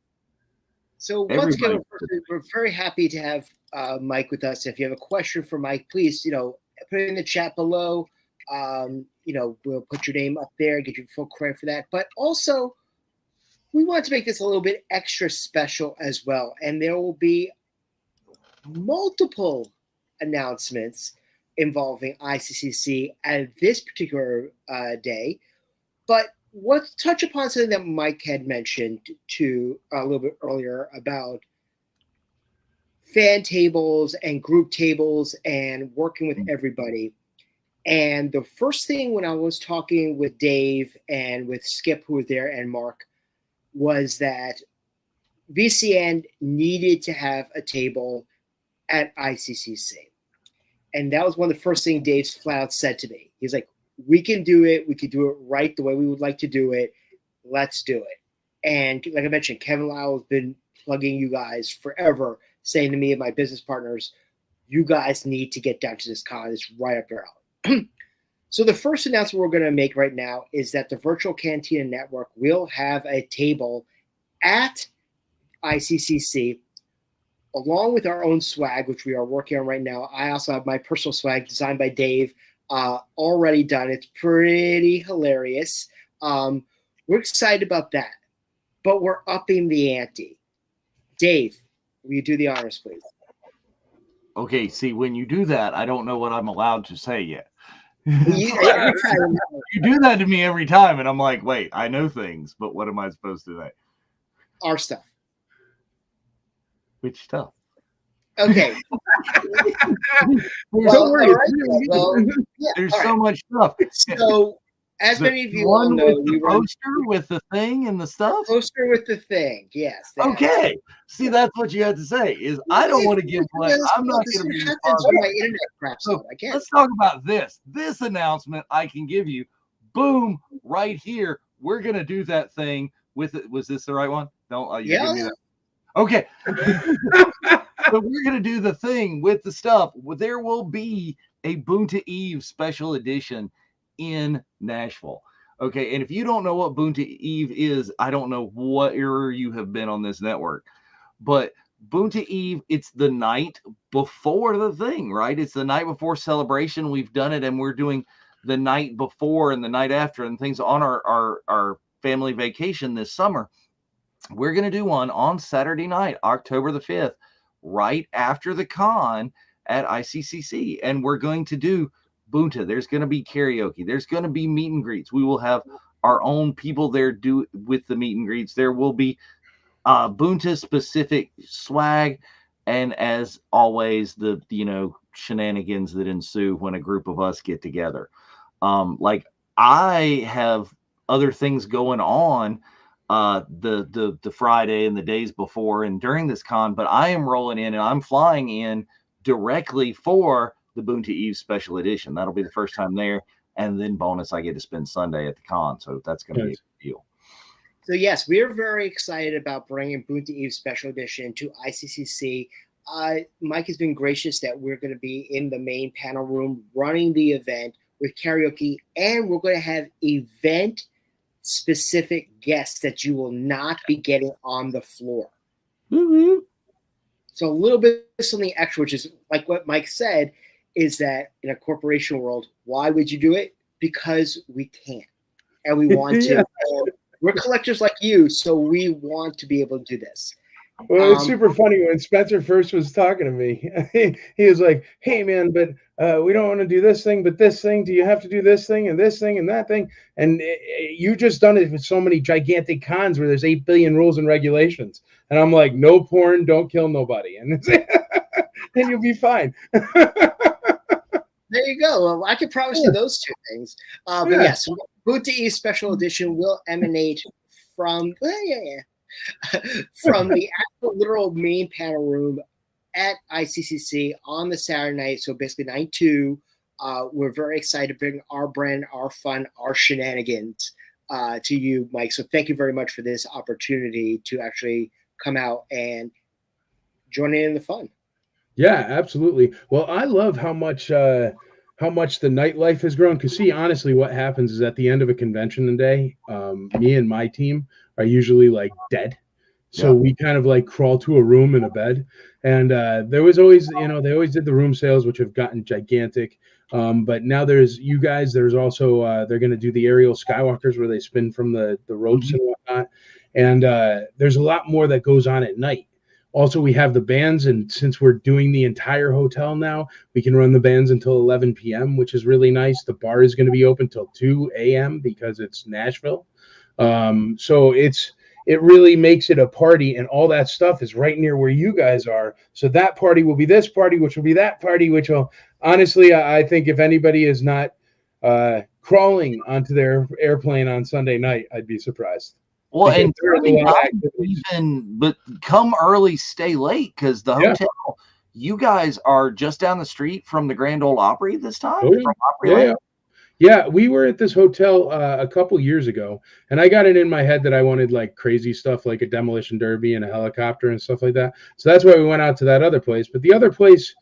once again, we're very happy to have Mike with us. If you have a question for Mike, please, put it in the chat below. We'll put your name up there, get you full credit for that. But also, we want to make this a little bit extra special as well. And there will be multiple announcements involving ICCC at this particular day. But let's touch upon something that Mike had mentioned to a little bit earlier about fan tables and group tables and working with everybody. And the first thing when I was talking with Dave and with Skip, who was there, and Mark, was that VCN needed to have a table at ICCC. And that was one of the first things Dave flat out said to me. He's like, we can do it. We can do it right the way we would like to do it. Let's do it. And like I mentioned, Kevin Lyle has been plugging you guys forever, saying to me and my business partners, you guys need to get down to this con. It's right up your alley. So the first announcement we're going to make right now is that the Virtual Cantina Network will have a table at ICCC along with our own swag, which we are working on right now. I also have my personal swag designed by Dave already done. It's pretty hilarious. We're excited about that, but we're upping the ante. Dave, will you do the honors, please? Okay, see, when you do that, I don't know what I'm allowed to say yet. You do that to me every time, and I'm like, wait, I know things, but what am I supposed to say? Our stuff. Which stuff? Okay. Don't worry. There's so much stuff. So, as many of you all know, the poster with the thing and the stuff. Poster with the thing, yes. Okay. See, that's what you had to say. Is I don't want to give. I'm not going to be. My internet craps so let's talk about this. This announcement I can give you. Boom! Right here. We're going to do that thing with it. Was this the right one? Don't. You give me that. Okay. But we're going to do the thing with the stuff. There will be a Boonta Eve special edition in Nashville. Okay. And if you don't know what Boonta Eve is, I don't know what era you have been on this network. But Boonta Eve, it's the night before the thing, right? It's the night before celebration. We've done it, and we're doing the night before and the night after and things on our family vacation this summer. We're going to do one on Saturday night, October the 5th, right after the con at ICCC. And we're going to do Boonta. There's going to be karaoke. There's going to be meet and greets. We will have our own people there do with the meet and greets. There will be Boonta specific swag. And as always, the, shenanigans that ensue when a group of us get together. Like I have other things going on the Friday and the days before and during this con, but I am rolling in and I'm flying in directly for the Boonta Eve special edition. That'll be the first time there. And then bonus, I get to spend Sunday at the con. So that's going to be a good deal. So yes, we're very excited about bringing Boonta Eve Special Edition to ICCC. Mike has been gracious that we're going to be in the main panel room running the event with karaoke, and we're going to have event-specific guests that you will not be getting on the floor. Mm-hmm. So a little bit of something extra, which is like what Mike said, is that in a corporation world, why would you do it? Because we can, and we want to. We're collectors like you, so we want to be able to do this. Well, it's super funny when Spencer first was talking to me. He was like, "Hey, man, but we don't want to do this thing, but this thing. Do you have to do this thing and this thing and that thing?" And you just done it with so many gigantic cons where there's 8 billion rules and regulations. And I'm like, no porn, don't kill nobody, and you'll be fine. There you go. Well, I can promise you those two things. But yes, Boonta Eve Special Edition will emanate from from the actual literal main panel room at ICCC on the Saturday night. So basically night 2. We're very excited to bring our brand, our fun, our shenanigans to you, Mike. So thank you very much for this opportunity to actually come out and join in the fun. Yeah, absolutely. Well, I love how much the nightlife has grown. Because see, honestly, what happens is at the end of a convention day, me and my team are usually like dead. So we kind of like crawl to a room in a bed. And there was always, they always did the room sales, which have gotten gigantic. But now there's you guys. There's also they're going to do the aerial skywalkers where they spin from the ropes and whatnot. And there's a lot more that goes on at night. Also, we have the bands, and since we're doing the entire hotel now, we can run the bands until 11 p.m., which is really nice. The bar is going to be open till 2 a.m. because it's Nashville. So it really makes it a party, and all that stuff is right near where you guys are. So that party will be this party, which will be that party, which will, honestly, I think if anybody is not crawling onto their airplane on Sunday night, I'd be surprised. Well, and but come early, stay late, because the hotel, you guys are just down the street from the Grand Ole Opry this time. Yeah, we were at this hotel a couple years ago, and I got it in my head that I wanted like crazy stuff, like a demolition derby and a helicopter and stuff like that. So that's why we went out to that other place. But the other place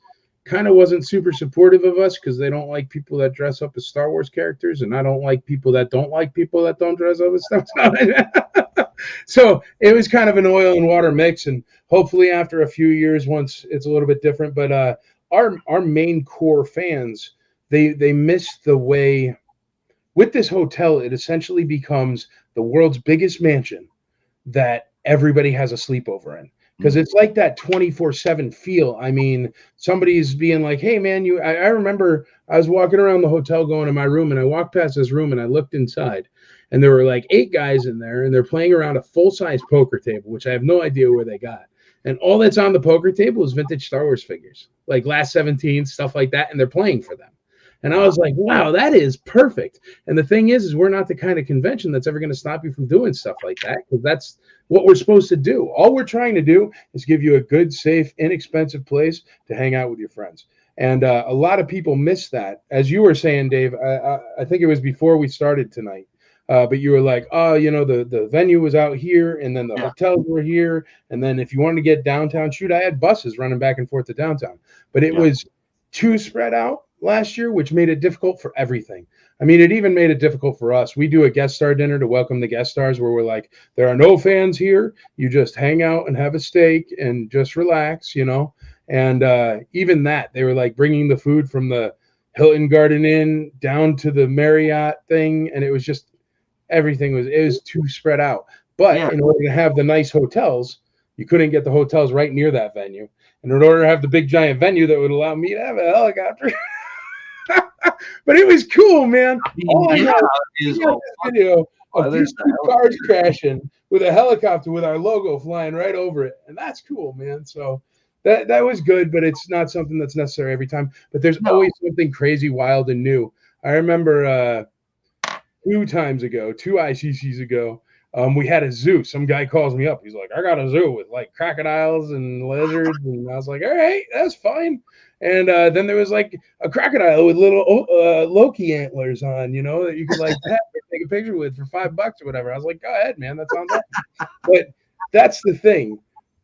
kind of wasn't super supportive of us because they don't like people that dress up as Star Wars characters, and I don't like people that don't like people that don't dress up as stuff. So it was kind of an oil and water mix, and hopefully after a few years, once it's a little bit different. But our main core fans, they miss the way with this hotel. It essentially becomes the world's biggest mansion that everybody has a sleepover in. Because it's like that 24/7 feel. I mean, somebody's being like, "Hey, man, I remember I was walking around the hotel going to my room, and I walked past this room, and I looked inside, and there were like 8 guys in there, and they're playing around a full-size poker table, which I have no idea where they got. And all that's on the poker table is vintage Star Wars figures, like Last 17, stuff like that, and they're playing for them." And I was like, wow, that is perfect. And the thing is we're not the kind of convention that's ever going to stop you from doing stuff like that, because that's what we're supposed to do. All we're trying to do is give you a good, safe, inexpensive place to hang out with your friends. And a lot of people miss that. As you were saying, Dave, I think it was before we started tonight, but you were like, oh, the venue was out here, and then the hotels were here. And then if you wanted to get downtown, shoot, I had buses running back and forth to downtown. But it was too spread out last year, which made it difficult for everything. I mean, it even made it difficult for us. We do a guest star dinner to welcome the guest stars where we're like, there are no fans here. You just hang out and have a steak and just relax, And even that, they were like bringing the food from the Hilton Garden Inn down to the Marriott thing. And it was just, it was too spread out. But in order to have the nice hotels, you couldn't get the hotels right near that venue. And in order to have the big giant venue that would allow me to have a helicopter. But it was cool, man. All I got is a video of these 2 cars crashing with a helicopter with our logo flying right over it. And that's cool, man. So that was good, but it's not something that's necessary every time. But there's always something crazy, wild, and new. I remember 2 ICCCs ago, We had a zoo. Some guy calls me up. He's like, I got a zoo with like crocodiles and lizards. And I was like, all right, that's fine. And then there was like a crocodile with little Loki antlers on, you know, that you could like pet or take a picture with for $5 or whatever. I was like, go ahead, man. That sounds awesome. But that's the thing.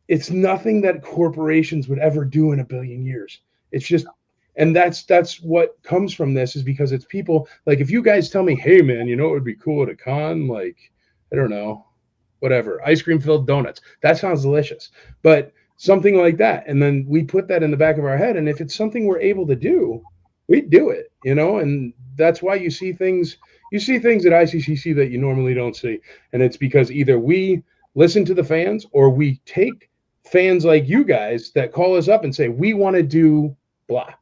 It's nothing that corporations would ever do in a billion years. It's just, and that's what comes from this, is because it's people like, if you guys tell me, hey man, you know, it would be cool at a con, like, I don't know, whatever, ice cream filled donuts. That sounds delicious, but something like that. And then we put that in the back of our head. And if it's something we're able to do, we do it, you know, and that's why you see things at ICCC that you normally don't see. And it's because either we listen to the fans or we take fans like you guys that call us up and say, we want to do blah.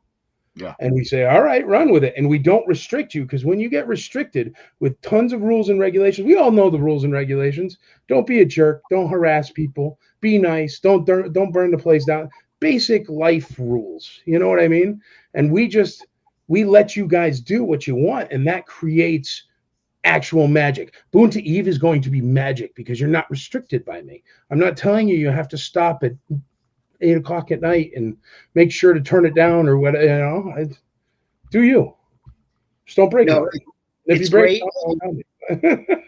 Yeah. And we say, all right, run with it. And we don't restrict you, because when you get restricted with tons of rules and regulations, we all know the rules and regulations. Don't be a jerk. Don't harass people. Be nice. Don't burn the place down. Basic life rules. You know what I mean? And we let you guys do what you want. And that creates actual magic. Boon to Eve is going to be magic because you're not restricted by me. I'm not telling you have to stop at 8 o'clock at night and make sure to turn it down or what, you know. Do you? Just don't break it. If you break it,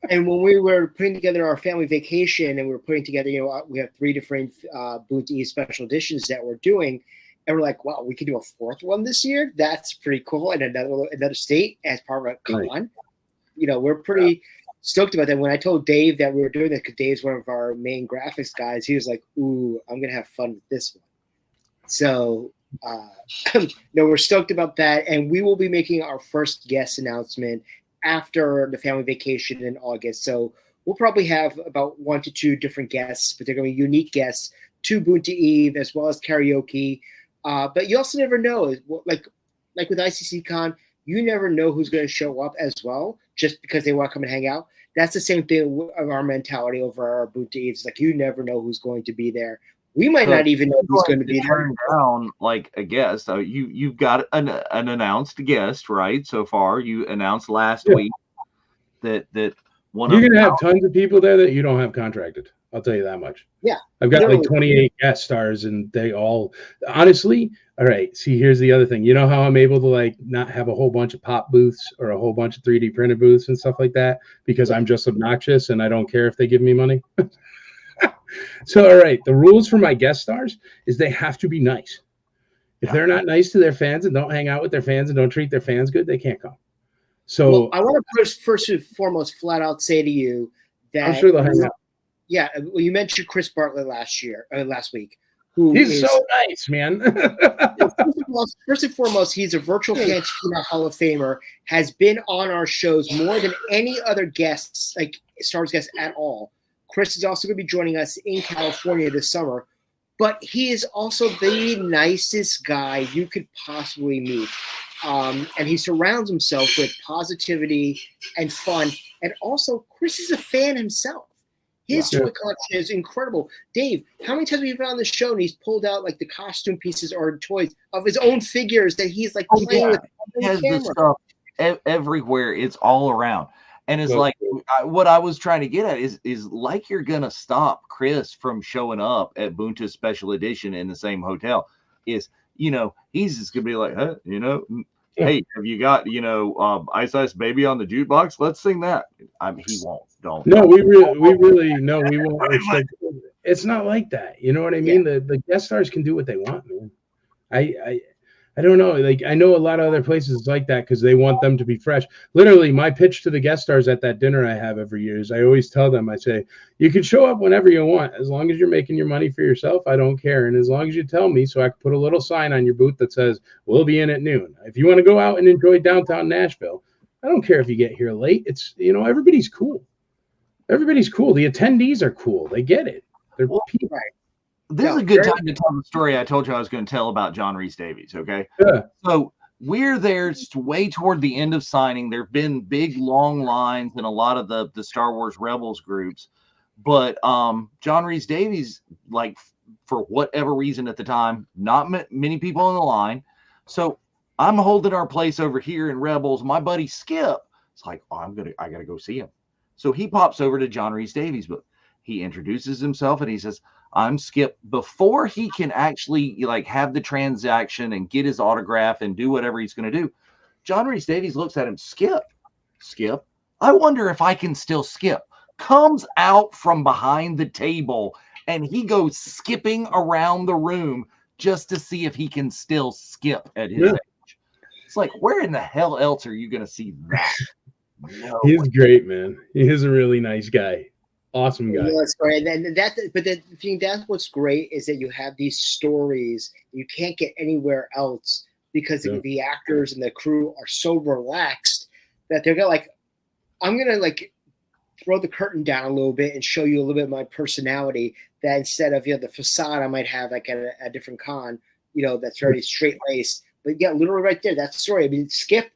and when we were putting together our family vacation and we were putting together, you know, we have 3 different Boon to Eve special editions that we're doing, and we're like, wow, we could do a 4th one this year. That's pretty cool. And another state as part of a con. Right. You know, we're pretty stoked about that. When I told Dave that we were doing this, because Dave's one of our main graphics guys, he was like, ooh, I'm going to have fun with this one. So, no, we're stoked about that. And we will be making our first guest announcement after the family vacation in August. So we'll probably have about 1 to 2 different guests, but they're going to be unique guests to Boon to Eve as well as karaoke. But you also never know, like with ICCCon, you never know who's going to show up as well, just because they want to come and hang out. That's the same thing of our mentality over our Boon to Eve. It's like, you never know who's going to be there. We might not even know who's going to be there. Down like a guest. You've got an announced guest, right? So far, you announced last week that one. You're going to have tons of people there that you don't have contracted. I'll tell you that much. Yeah. I've got like 28 guest stars, and they all, honestly, all right, see, here's the other thing. You know how I'm able to like not have a whole bunch of pop booths or a whole bunch of 3D printed booths and stuff like that, because I'm just obnoxious and I don't care if they give me money? So, all right, the rules for my guest stars is they have to be nice. If they're not nice to their fans and don't hang out with their fans and don't treat their fans good, they can't come. So I want to first and foremost flat out say to you that I'm sure they'll hang out. Yeah, well, you mentioned Chris Bartlett last week. He's so nice, man. First and foremost, he's a virtual Cantina Hall of Famer, has been on our shows more than any other guests, like Star Wars guests at all. Chris is also going to be joining us in California this summer, but he is also the nicest guy you could possibly meet. And he surrounds himself with positivity and fun. And also, Chris is a fan himself. His toy collection is incredible. Dave, how many times have you been on the show and he's pulled out like the costume pieces or toys of his own figures that he's like playing with? He has this stuff everywhere. It's all around. And it's like what I was trying to get at is like you're going to stop Chris from showing up at Boonta's special edition in the same hotel. Is, you know, he's just going to be like, huh, you know, hey, have you got, you know, Ice Ice Baby on the jukebox? Let's sing that. He won't. Don't. No, we really no, we won't restrict. It's not like that. You know what I mean? Yeah. The guest stars can do what they want, man. I don't know. Like, I know a lot of other places like that because they want them to be fresh. Literally, my pitch to the guest stars at that dinner I have every year is I always tell them, I say, you can show up whenever you want. As long as you're making your money for yourself, I don't care. And as long as you tell me, so I can put a little sign on your booth that says, we'll be in at noon. If you want to go out and enjoy downtown Nashville, I don't care if you get here late. It's, you know, everybody's cool. Everybody's cool. The attendees are cool. They get it. They're people. Right. This is a good time to tell the story I told you I was going to tell about John Rhys Davies, okay? Yeah. So we're there way toward the end of signing. There have been big, long lines in a lot of the Star Wars Rebels groups. But John Rhys Davies, like, for whatever reason at the time, not many people in the line. So I'm holding our place over here in Rebels. My buddy Skip, it's like, oh, I got to go see him. So he pops over to John Rhys Davies' booth. He introduces himself and he says, I'm Skip. Before he can actually like have the transaction and get his autograph and do whatever he's going to do, John Rhys Davies looks at him, Skip, I wonder if I can still skip. Comes out from behind the table and he goes skipping around the room just to see if he can still skip at his age. It's like, where in the hell else are you going to see that? No. He's great, man. He is a really nice guy. Awesome guy. Yeah, that's great. And that's what's great is that you have these stories you can't get anywhere else because the actors and the crew are so relaxed that they're gonna like, I'm gonna like throw the curtain down a little bit and show you a little bit of my personality that instead of the facade I might have like at a different con, that's very straight laced. But yeah, literally right there, that's the story. I mean, Skip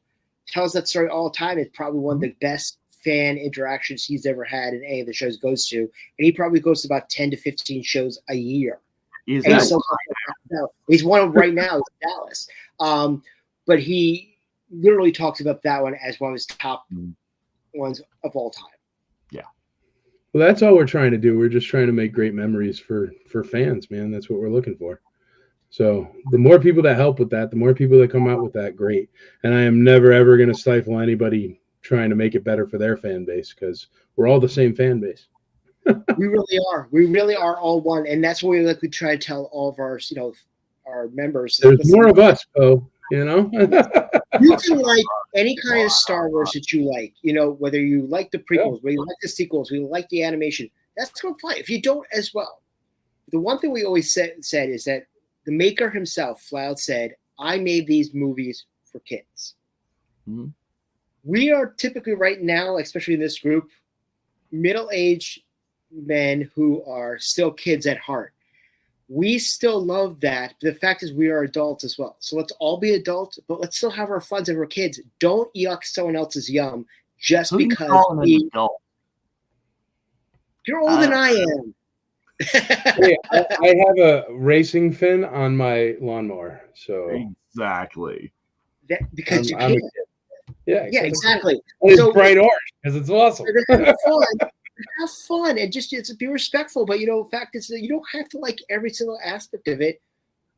tells that story all the time. It's probably one of the best fan interactions he's ever had in any of the shows goes to. And he probably goes to about 10 to 15 shows a year. He's one of them right now in Dallas. But he literally talks about that one as one of his top ones of all time. Yeah. Well, that's all we're trying to do. We're just trying to make great memories for fans, man. That's what we're looking for. So the more people that help with that, the more people that come out with that, great. And I am never, ever going to stifle anybody trying to make it better for their fan base because we're all the same fan base. We really are. We really are all one. And that's what we try to tell all of our, our members. There's more of us, Bo, You can like any kind of Star Wars that you like, whether you like the prequels, whether you like the sequels, whether you like the animation, that's going to fine. If you don't as well. The one thing we always said is that the maker himself, Floud, said, I made these movies for kids. Mm-hmm. We are typically right now, especially in this group, middle-aged men who are still kids at heart. We still love that. But the fact is we are adults as well. So let's all be adults, but let's still have our fun as we're kids. Don't yuck someone else's yum just because you're older than I am. Hey, I have a racing fin on my lawnmower, so exactly. Because you I'm can't. Yeah, exactly. It's bright orange because it's awesome. Have fun and just be respectful. But the fact is that you don't have to like every single aspect of it.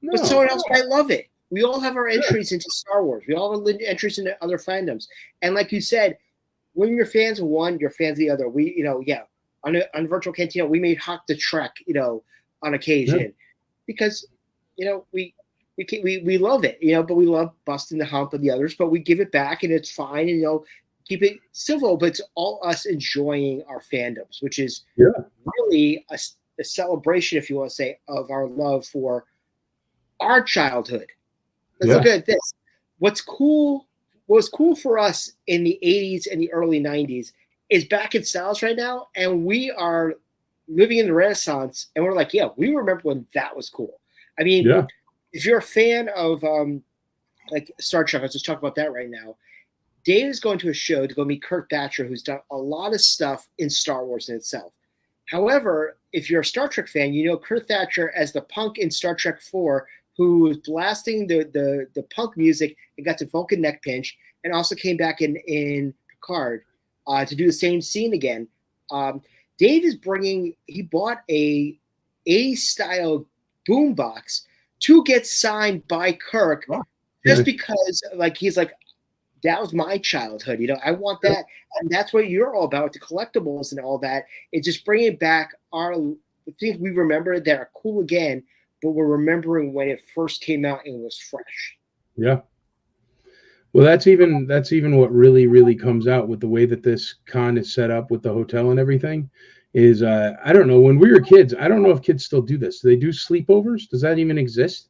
No. But someone else might love it. We all have our entries into Star Wars. We all have entries into other fandoms. And like you said, when you're fans of one, you're fans of the other. We, on Virtual Cantina, we made Hawk the Trek, on occasion, because, we love it, but we love busting the hump of the others, but we give it back and it's fine. And, keep it civil, but it's all us enjoying our fandoms, which is really a celebration, if you want to say, of our love for our childhood. Let's look at this. What was cool for us in the 80s and the early 90s is back in styles right now, and we are living in the Renaissance, and we're like, we remember when that was cool. I mean, if you're a fan of like Star Trek, let's just talk about that right now. Dave is going to a show to go meet Kurt Thatcher, who's done a lot of stuff in Star Wars in itself. However, if you're a Star Trek fan, you know Kurt Thatcher as the punk in Star Trek 4, who was blasting the punk music and got to Vulcan neck pinch, and also came back in Picard to do the same scene again. Dave is he bought a 80s style boombox to get signed by Kirk just because he's like, that was my childhood. I want that. And that's what you're all about, the collectibles and all that. It's just bringing back the things we remember that are cool again, but we're remembering when it first came out and it was fresh. Yeah. Well, that's even what really, really comes out with the way that this con is set up with the hotel and everything is, I don't know, when we were kids, I don't know if kids still do this. Do they do sleepovers? Does that even exist?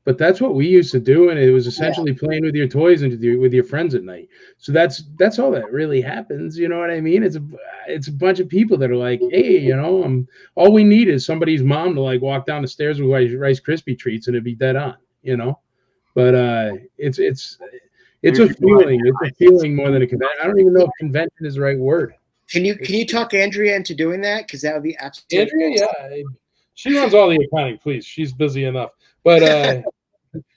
But that's what we used to do, and it was essentially playing with your toys and with your friends at night. So that's all that really happens. You know what I mean? It's a bunch of people that are like, hey, all we need is somebody's mom to walk down the stairs with Rice Krispie treats, and it'd be dead on. But it's a feeling. It's a feeling more than a convention. I don't even know if convention is the right word. Can you talk Andrea into doing that? Because that would be absolutely Andrea. Yeah, she runs all the accounting. Please, she's busy enough. But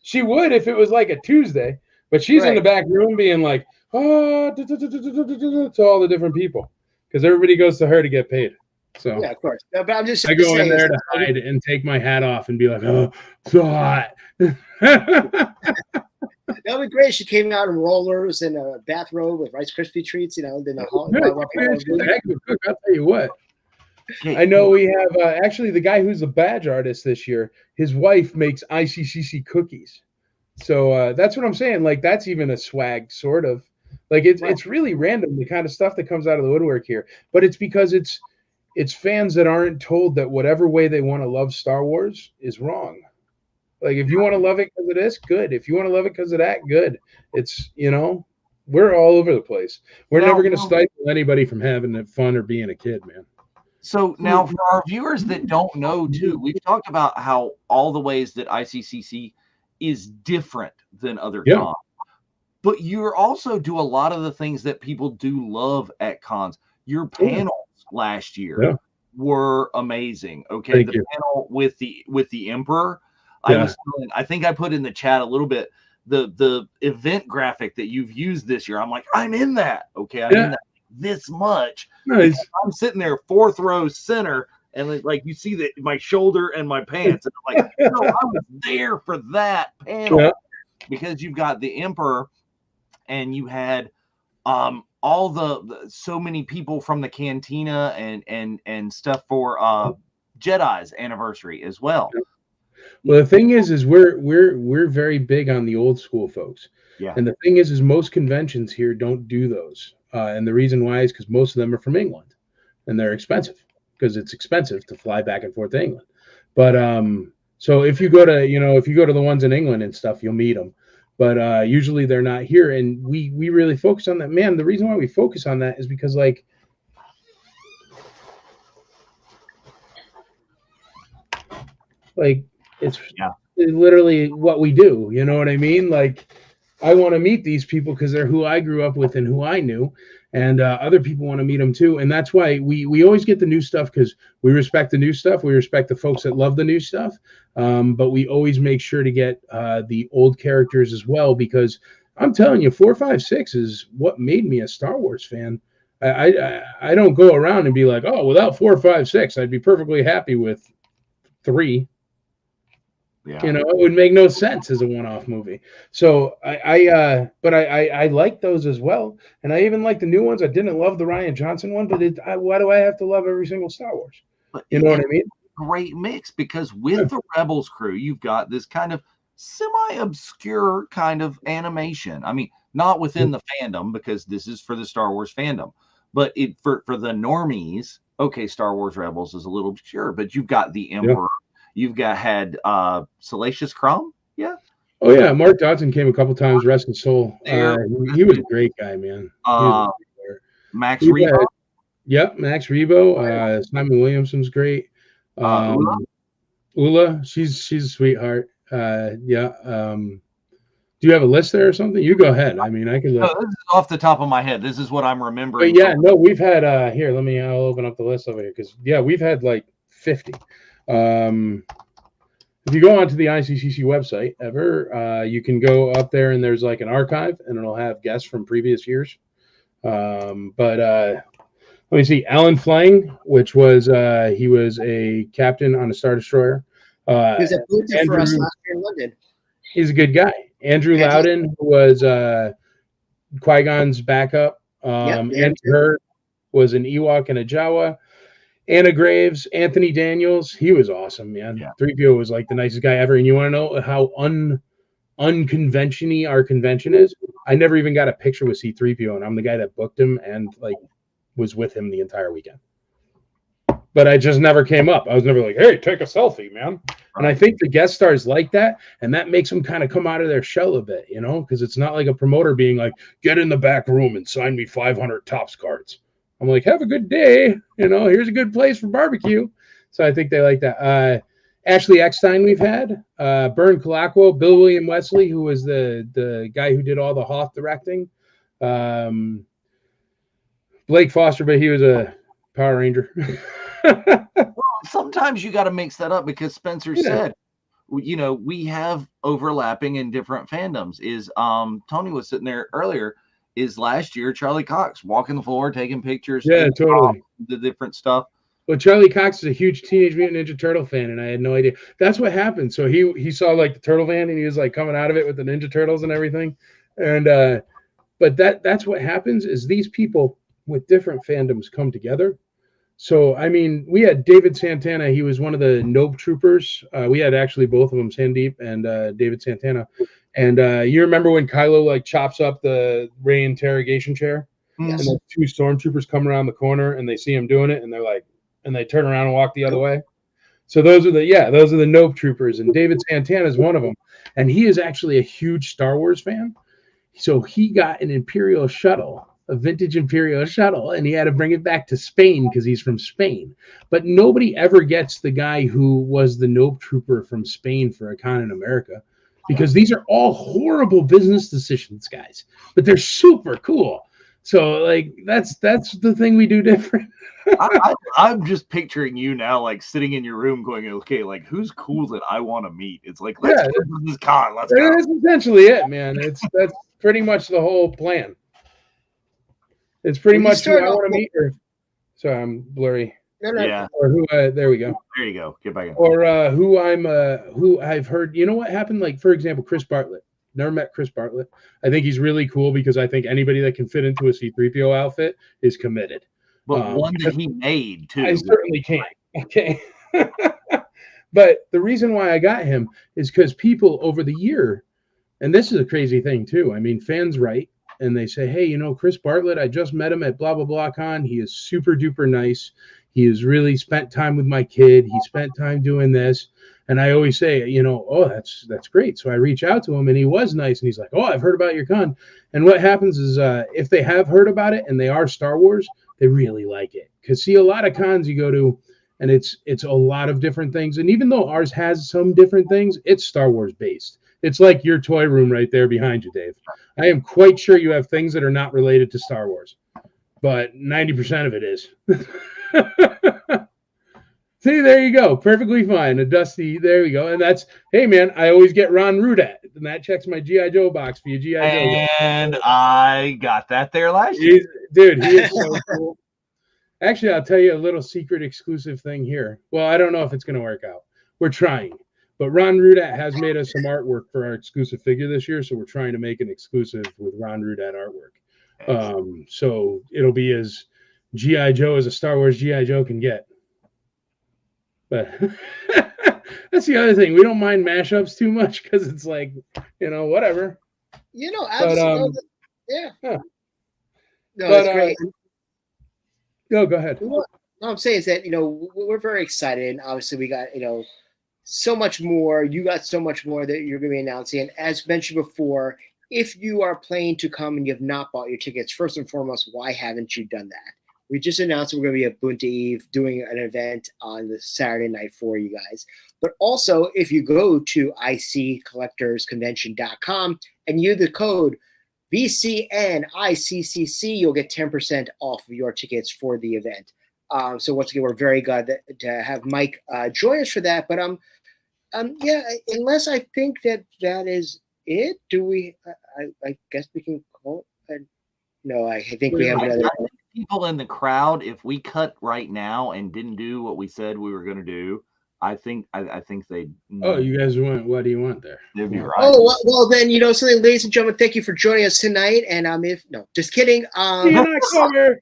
she would if it was like a Tuesday. But she's in the back room being like, to all the different people because everybody goes to her to get paid. So yeah, of course. No, but I'm just I go saying, in there to hide and take my hat off and be like, oh, so hot. That would be great. She came out in rollers and a bathrobe with Rice Krispie treats, then the whole. I'll tell you what. I know we have actually the guy who's the badge artist this year. His wife makes ICCC cookies, so that's what I'm saying. Like that's even a swag, sort of. Like it's really random the kind of stuff that comes out of the woodwork here, but it's because it's fans that aren't told that whatever way they want to love Star Wars is wrong. Like if you want to love it because of this, good. If you want to love it because of that, good. It's we're all over the place. We're never going to stifle anybody from having fun or being a kid, man. So now for our viewers that don't know too, we've talked about how all the ways that ICCC is different than other cons. But you also do a lot of the things that people do love at cons. Your panels last year were amazing. Okay. Thank you. Panel with the Emperor. I think I put in the chat a little bit the event graphic that you've used this year. I'm like, I'm in that. Okay, I'm in that this much. Nice. I'm sitting there 4th row center, and like you see that my shoulder and my pants, and I'm like, no, I was there for that panel because you've got the Emperor, and you had all the so many people from the cantina and stuff for Jedi's anniversary as well. Well, the thing is we're very big on the old school folks. Yeah. And the thing is most conventions here don't do those. And the reason why is because most of them are from England, and they're expensive because it's expensive to fly back and forth to England. But so if you go to the ones in England and stuff, you'll meet them. But usually they're not here, and we really focus on that. Man, the reason why we focus on that is because like it's literally what we do. You know what I mean? Like I want to meet these people because they're who I grew up with and who I knew, and other people want to meet them too. And that's why we always get the new stuff because we respect the new stuff. We respect the folks that love the new stuff. But we always make sure to get the old characters as well, because I'm telling you, 4, 5, 6 is what made me a Star Wars fan. I don't go around and be like, oh, without 4, 5, 6, I'd be perfectly happy with 3. Yeah. It would make no sense as a one-off movie. So I like those as well, and I even like the new ones. I didn't love the Rian Johnson one, but why do I have to love every single Star Wars? You know what I mean? Great mix, because with the Rebels crew, you've got this kind of semi-obscure kind of animation. I mean, not within the fandom, because this is for the Star Wars fandom, but for the normies. Okay, Star Wars Rebels is a little obscure, but you've got the Emperor. You've had Salacious Crumb, Oh yeah, Mark Dodson came a couple times. Rest his soul. He was a great guy, man. Max Rebo. Yep, Max Rebo. Simon Williamson's great. Ula, she's a sweetheart. Do you have a list there or something? You go ahead. I mean, I can. No, this is off the top of my head. This is what I'm remembering. But we've had. Here, I'll open up the list over here because we've had like 50. If you go onto the ICCC website you can go up there and there's like an archive and it'll have guests from previous years. But let me see. Alan Flang, which was he was a captain on a Star Destroyer. He's a booster for us last year in London. He's a good guy. Andrew Loudon, who was Qui-Gon's backup. Andrew Hurd was an Ewok and a Jawa. Anna Graves, Anthony Daniels, he was awesome, man. 3PO was like the nicest guy ever. And you want to know how unconvention-y our convention is? I never even got a picture with C-3PO, and I'm the guy that booked him and like was with him the entire weekend. But I just never came up. I was never like, hey, take a selfie, man. And I think the guest stars like that, and that makes them kind of come out of their shell a bit, because it's not like a promoter being like, get in the back room and sign me 500 Topps cards. I'm like, have a good day. Here's a good place for barbecue. So I think they like that. Ashley Eckstein we've had. Bern Kalakwo, Bill William Wesley, who was the guy who did all the Hoth directing. Blake Foster, but he was a Power Ranger. Well, sometimes you got to mix that up because Spencer said, we have overlapping in different fandoms. Tony was sitting there earlier. is last year Charlie Cox walking the floor, taking pictures. Yeah, totally. The different stuff. Well, Charlie Cox is a huge Teenage Mutant Ninja Turtle fan, and I had no idea. That's what happened. So he saw like the turtle van, and he was like coming out of it with the Ninja Turtles and everything. And but that's what happens is these people with different fandoms come together. So I mean, we had David Santana. He was one of the Nope Troopers. We had actually both of them, Sandeep and David Santana. And you remember when Kylo like chops up the Rey interrogation chair, Yes. and the two stormtroopers come around the corner and they see him doing it, and they're like, and they turn around and walk the other way. So those are the Nope Troopers, and David Santana is one of them, and he is actually a huge Star Wars fan. So he got an Imperial shuttle, a vintage Imperial shuttle, and he had to bring it back to Spain because he's from Spain. But nobody ever gets the guy who was the Nope Trooper from Spain for a con in America, because these are all horrible business decisions, guys, but they're super cool. So like that's the thing we do different. I'm just picturing you now, like sitting in your room, going, "Okay, like who's cool that I want to meet?" It's like, let's go to this con. Let's go. That's essentially it, man. That's pretty much the whole plan. It's pretty much who I want to meet. Sorry, I'm blurry. No. Yeah. Or who? There we go. There you go. Get back in. Or who I've heard. You know what happened? Like for example, Chris Bartlett. Never met Chris Bartlett. I think he's really cool because I think anybody that can fit into a C-3PO outfit is committed. But one that he made too. I certainly can. Okay. But the reason why I got him is because people over the year, and this is a crazy thing too. I mean, fans write and they say, "Hey, you know, Chris Bartlett, I just met him at blah blah blah con. He is super duper nice. He has really spent time with my kid. He spent time doing this." And I always say, you know, "Oh, that's great." So I reach out to him, and he was nice, and he's like, "Oh, I've heard about your con." And what happens is, if they have heard about it and they are Star Wars, they really like it. Because see, a lot of cons you go to, and it's a lot of different things. And even though ours has some different things, it's Star Wars based. It's like your toy room right there behind you, Dave. I am quite sure you have things that are not related to Star Wars, but 90% of it is. See, there you go. Perfectly fine. A dusty, there we go. And that's, hey, man, I always get Ron Rudat, and that checks my G.I. Joe box for you, G.I. Joe. And I got that there last year. Dude, he is so cool. Actually, I'll tell you a little secret exclusive thing here. Well, I don't know if it's going to work out. We're trying. But Ron Rudat has made us some artwork for our exclusive figure this year, so we're trying to make an exclusive with Ron Rudat artwork. So it'll be as G.I. Joe as a Star Wars G.I. Joe can get. But that's the other thing. We don't mind mashups too much because it's like, you know, whatever. You know, absolutely. Yeah. No, that's great. No, go ahead. What I'm saying is that, you know, we're very excited. And obviously, we got, you know, so much more. You got so much more that you're going to be announcing. And as mentioned before, if you are planning to come and you have not bought your tickets, first and foremost, why haven't you done that? We just announced we're going to be at Bunta Eve doing an event on the Saturday night for you guys. But also, if you go to iccollectorsconvention.com and use the code VCN ICCC, you'll get 10% off of your tickets for the event. So once again, we're very glad to have Mike join us for that. But yeah, unless I think that is it, do we? I guess we can call it. No, I think we have another. People in the crowd, if we cut right now and didn't do what we said we were going to do, I think they. Oh, you guys want? What do you want there? They'd be right. Oh well, then you know something, ladies and gentlemen. Thank you for joining us tonight. And just kidding. See you next summer.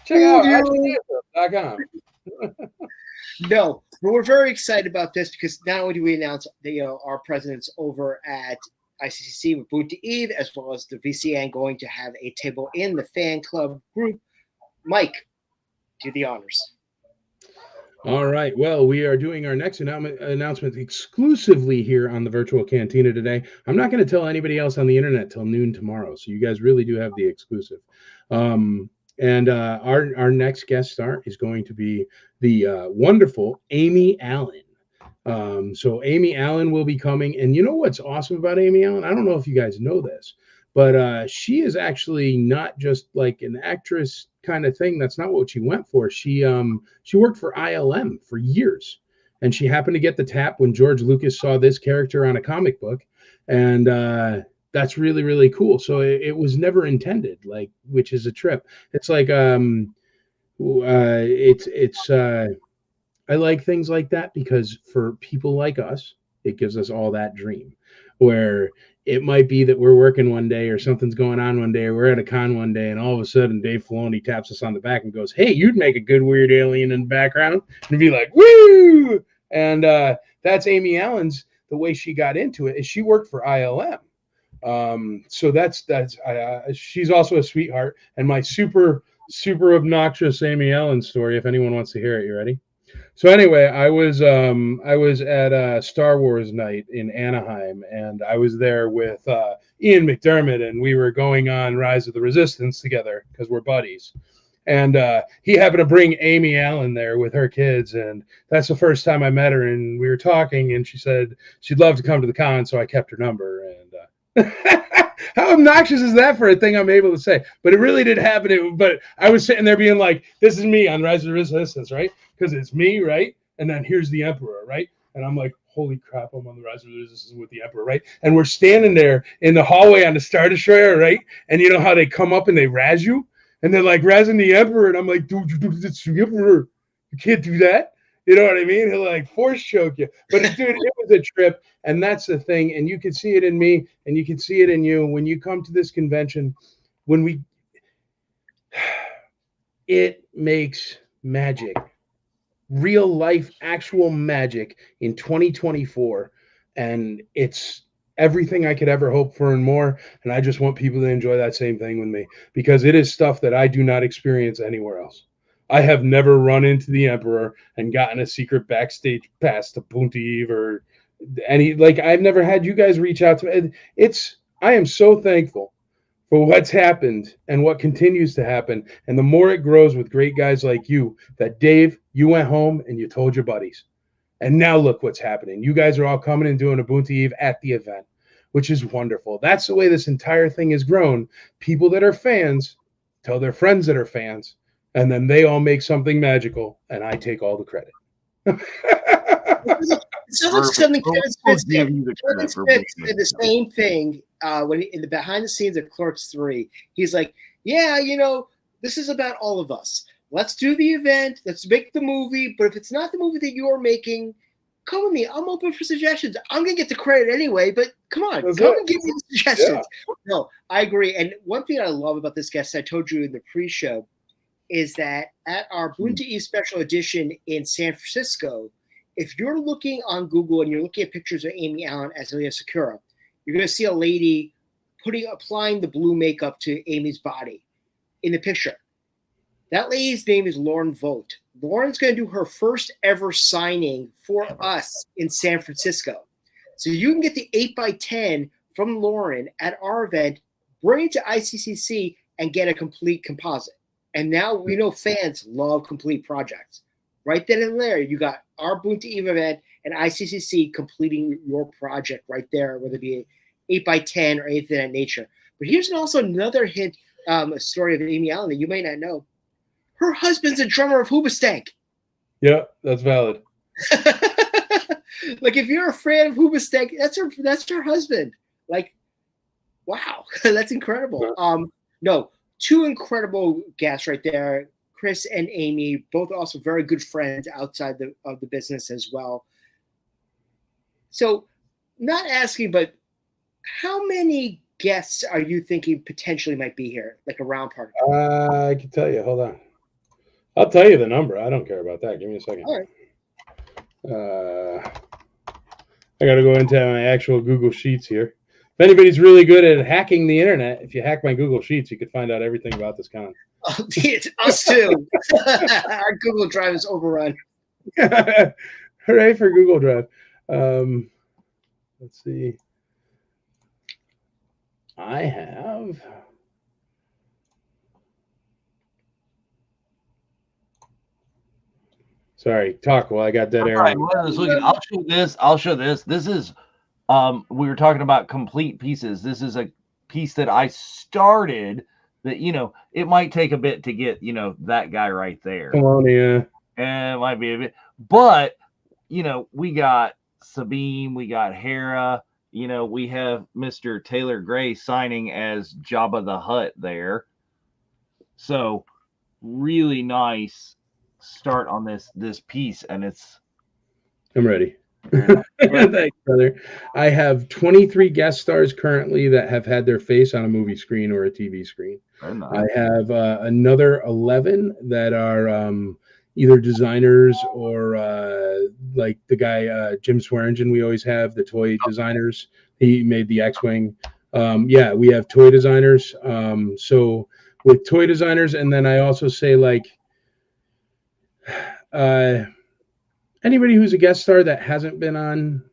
Check out ICCC.com. No, but we're very excited about this because not only do we announce our presence over at ICCC with Bunta Eve, as well as the VCN going to have a table in the fan club group. Mike, do the honors. All right. Well, we are doing our next announcement exclusively here on the Virtual Cantina today. I'm not going to tell anybody else on the internet till noon tomorrow, so you guys really do have the exclusive. And our next guest star is going to be the wonderful Amy Allen. So Amy Allen will be coming. And you know what's awesome about Amy Allen? I don't know if you guys know this, but she is actually not just like an actress kind of thing. That's not what she went for. She worked for ILM for years. And she happened to get the tap when George Lucas saw this character on a comic book. And that's really, really cool. So it was never intended, like, which is a trip. It's like, I like things like that because for people like us, it gives us all that dream where it might be that we're working one day or something's going on one day, or we're at a con one day, and all of a sudden Dave Filoni taps us on the back and goes, "Hey, you'd make a good weird alien in the background," and be like, "Woo!" And that's Amy Allen's. The way she got into it is she worked for ILM. So that's she's also a sweetheart. And my super obnoxious Amy Allen story, if anyone wants to hear it, you ready? So anyway, I was at Star Wars night in Anaheim, and I was there with Ian McDermott, and we were going on Rise of the Resistance together because we're buddies. And he happened to bring Amy Allen there with her kids, and that's the first time I met her. And we were talking, and she said she'd love to come to the con, so I kept her number. And how obnoxious is that for a thing I'm able to say? But it really did happen. But I was sitting there being like, "This is me on Rise of the Resistance, right? Because it's me, right? And then here's the Emperor, right?" And I'm like, "Holy crap, I'm on the Rise of the Resistance with the Emperor, right?" And we're standing there in the hallway on the Star Destroyer, right? And you know how they come up and they razz you? And they're like razzing the Emperor, and I'm like, "Dude, it's the Emperor. You can't do that." You know what I mean? He'll like force choke you. But dude, it was a trip, and that's the thing. And you can see it in me, and you can see it in you when you come to this convention. It makes magic, real life, actual magic in 2024, and it's everything I could ever hope for and more. And I just want people to enjoy that same thing with me, because it is stuff that I do not experience anywhere else. I have never run into the Emperor and gotten a secret backstage pass to Punta Eve or any, like, I've never had you guys reach out to me. I am so thankful for what's happened and what continues to happen. And the more it grows with great guys like you, that Dave, you went home and you told your buddies. And now look what's happening. You guys are all coming and doing Ubuntu Eve at the event, which is wonderful. That's the way this entire thing has grown. People that are fans tell their friends that are fans, and then they all make something magical, and I take all the credit. So something Kevin Smith did. Kevin Smith did the same thing when in the behind the scenes of Clerks 3. He's like, "Yeah, you know, this is about all of us. Let's do the event. Let's make the movie. But if it's not the movie that you're making, come with me. I'm open for suggestions. I'm going to get the credit anyway, but come on, come and give me the suggestions." Yeah. No, I agree. And one thing I love about this guest, I told you in the pre-show, is that at our Ubuntu Eve special edition in San Francisco, if you're looking on Google and you're looking at pictures of Amy Allen as Leia Sakura, you're going to see a lady applying the blue makeup to Amy's body in the picture. That lady's name is Lauren Vogt. Lauren's going to do her first ever signing for us in San Francisco. So you can get the 8x10 from Lauren at our event, bring it to ICCC, and get a complete composite. And now we know fans love complete projects. Right then and there, you got our Ubuntu Eve event and ICCC completing your project right there, whether it be 8x10 or anything of that nature. But here's also another hint, a story of Amy Allen that you may not know. Her husband's a drummer of Hoobastank. Yeah, that's valid. Like, if you're a fan of Hoobastank, that's her husband. Like, wow, that's incredible. No, two incredible guests right there. Chris and Amy, both also very good friends outside of the business as well. So, not asking, but how many guests are you thinking potentially might be here, like a round party? I can tell you. Hold on. I'll tell you the number. I don't care about that. Give me a second. All right. I got to go into my actual Google Sheets here. If anybody's really good at hacking the internet, if you hack my Google Sheets, you could find out everything about this con. Oh, it's us too. Our Google Drive is overrun. Hooray for Google Drive. Let's see. I have. Sorry, talk while I got dead air. Right, I'll show this. This is, we were talking about complete pieces. This is a piece that I started that, you know, it might take a bit to get, you know, that guy right there. Come on, yeah. And it might be a bit, but, you know, we got Sabine, we got Hera, you know, we have Mr. Taylor Gray signing as Jabba the Hutt there. So really nice start on this piece, and I'm ready. Thanks, brother. I have 23 guest stars currently that have had their face on a movie screen or a TV screen. I have another 11 that are either designers or like the guy Jim Swearingen. We always have the toy designers. He made the X-Wing. Yeah, we have toy designers. So with toy designers, and then I also say like anybody who's a guest star that hasn't been on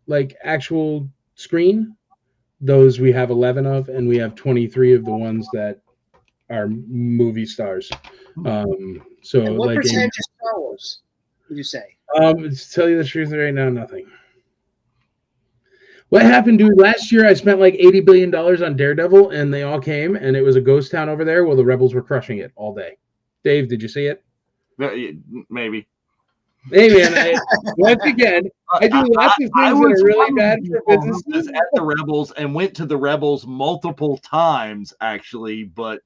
like actual screen, those we have 11 of, and we have 23 of the ones that are movie stars. So and what like percentage of Star Wars would you say? To tell you the truth right now, nothing. What happened, dude? Last year I spent like $80 billion on Daredevil, and they all came, and it was a ghost town over there. Well, the rebels were crushing it all day. Dave, did you see it? Maybe. Hey man, once again, I do lots of things that are really bad for businesses. At the Rebels and went to the Rebels multiple times, actually, but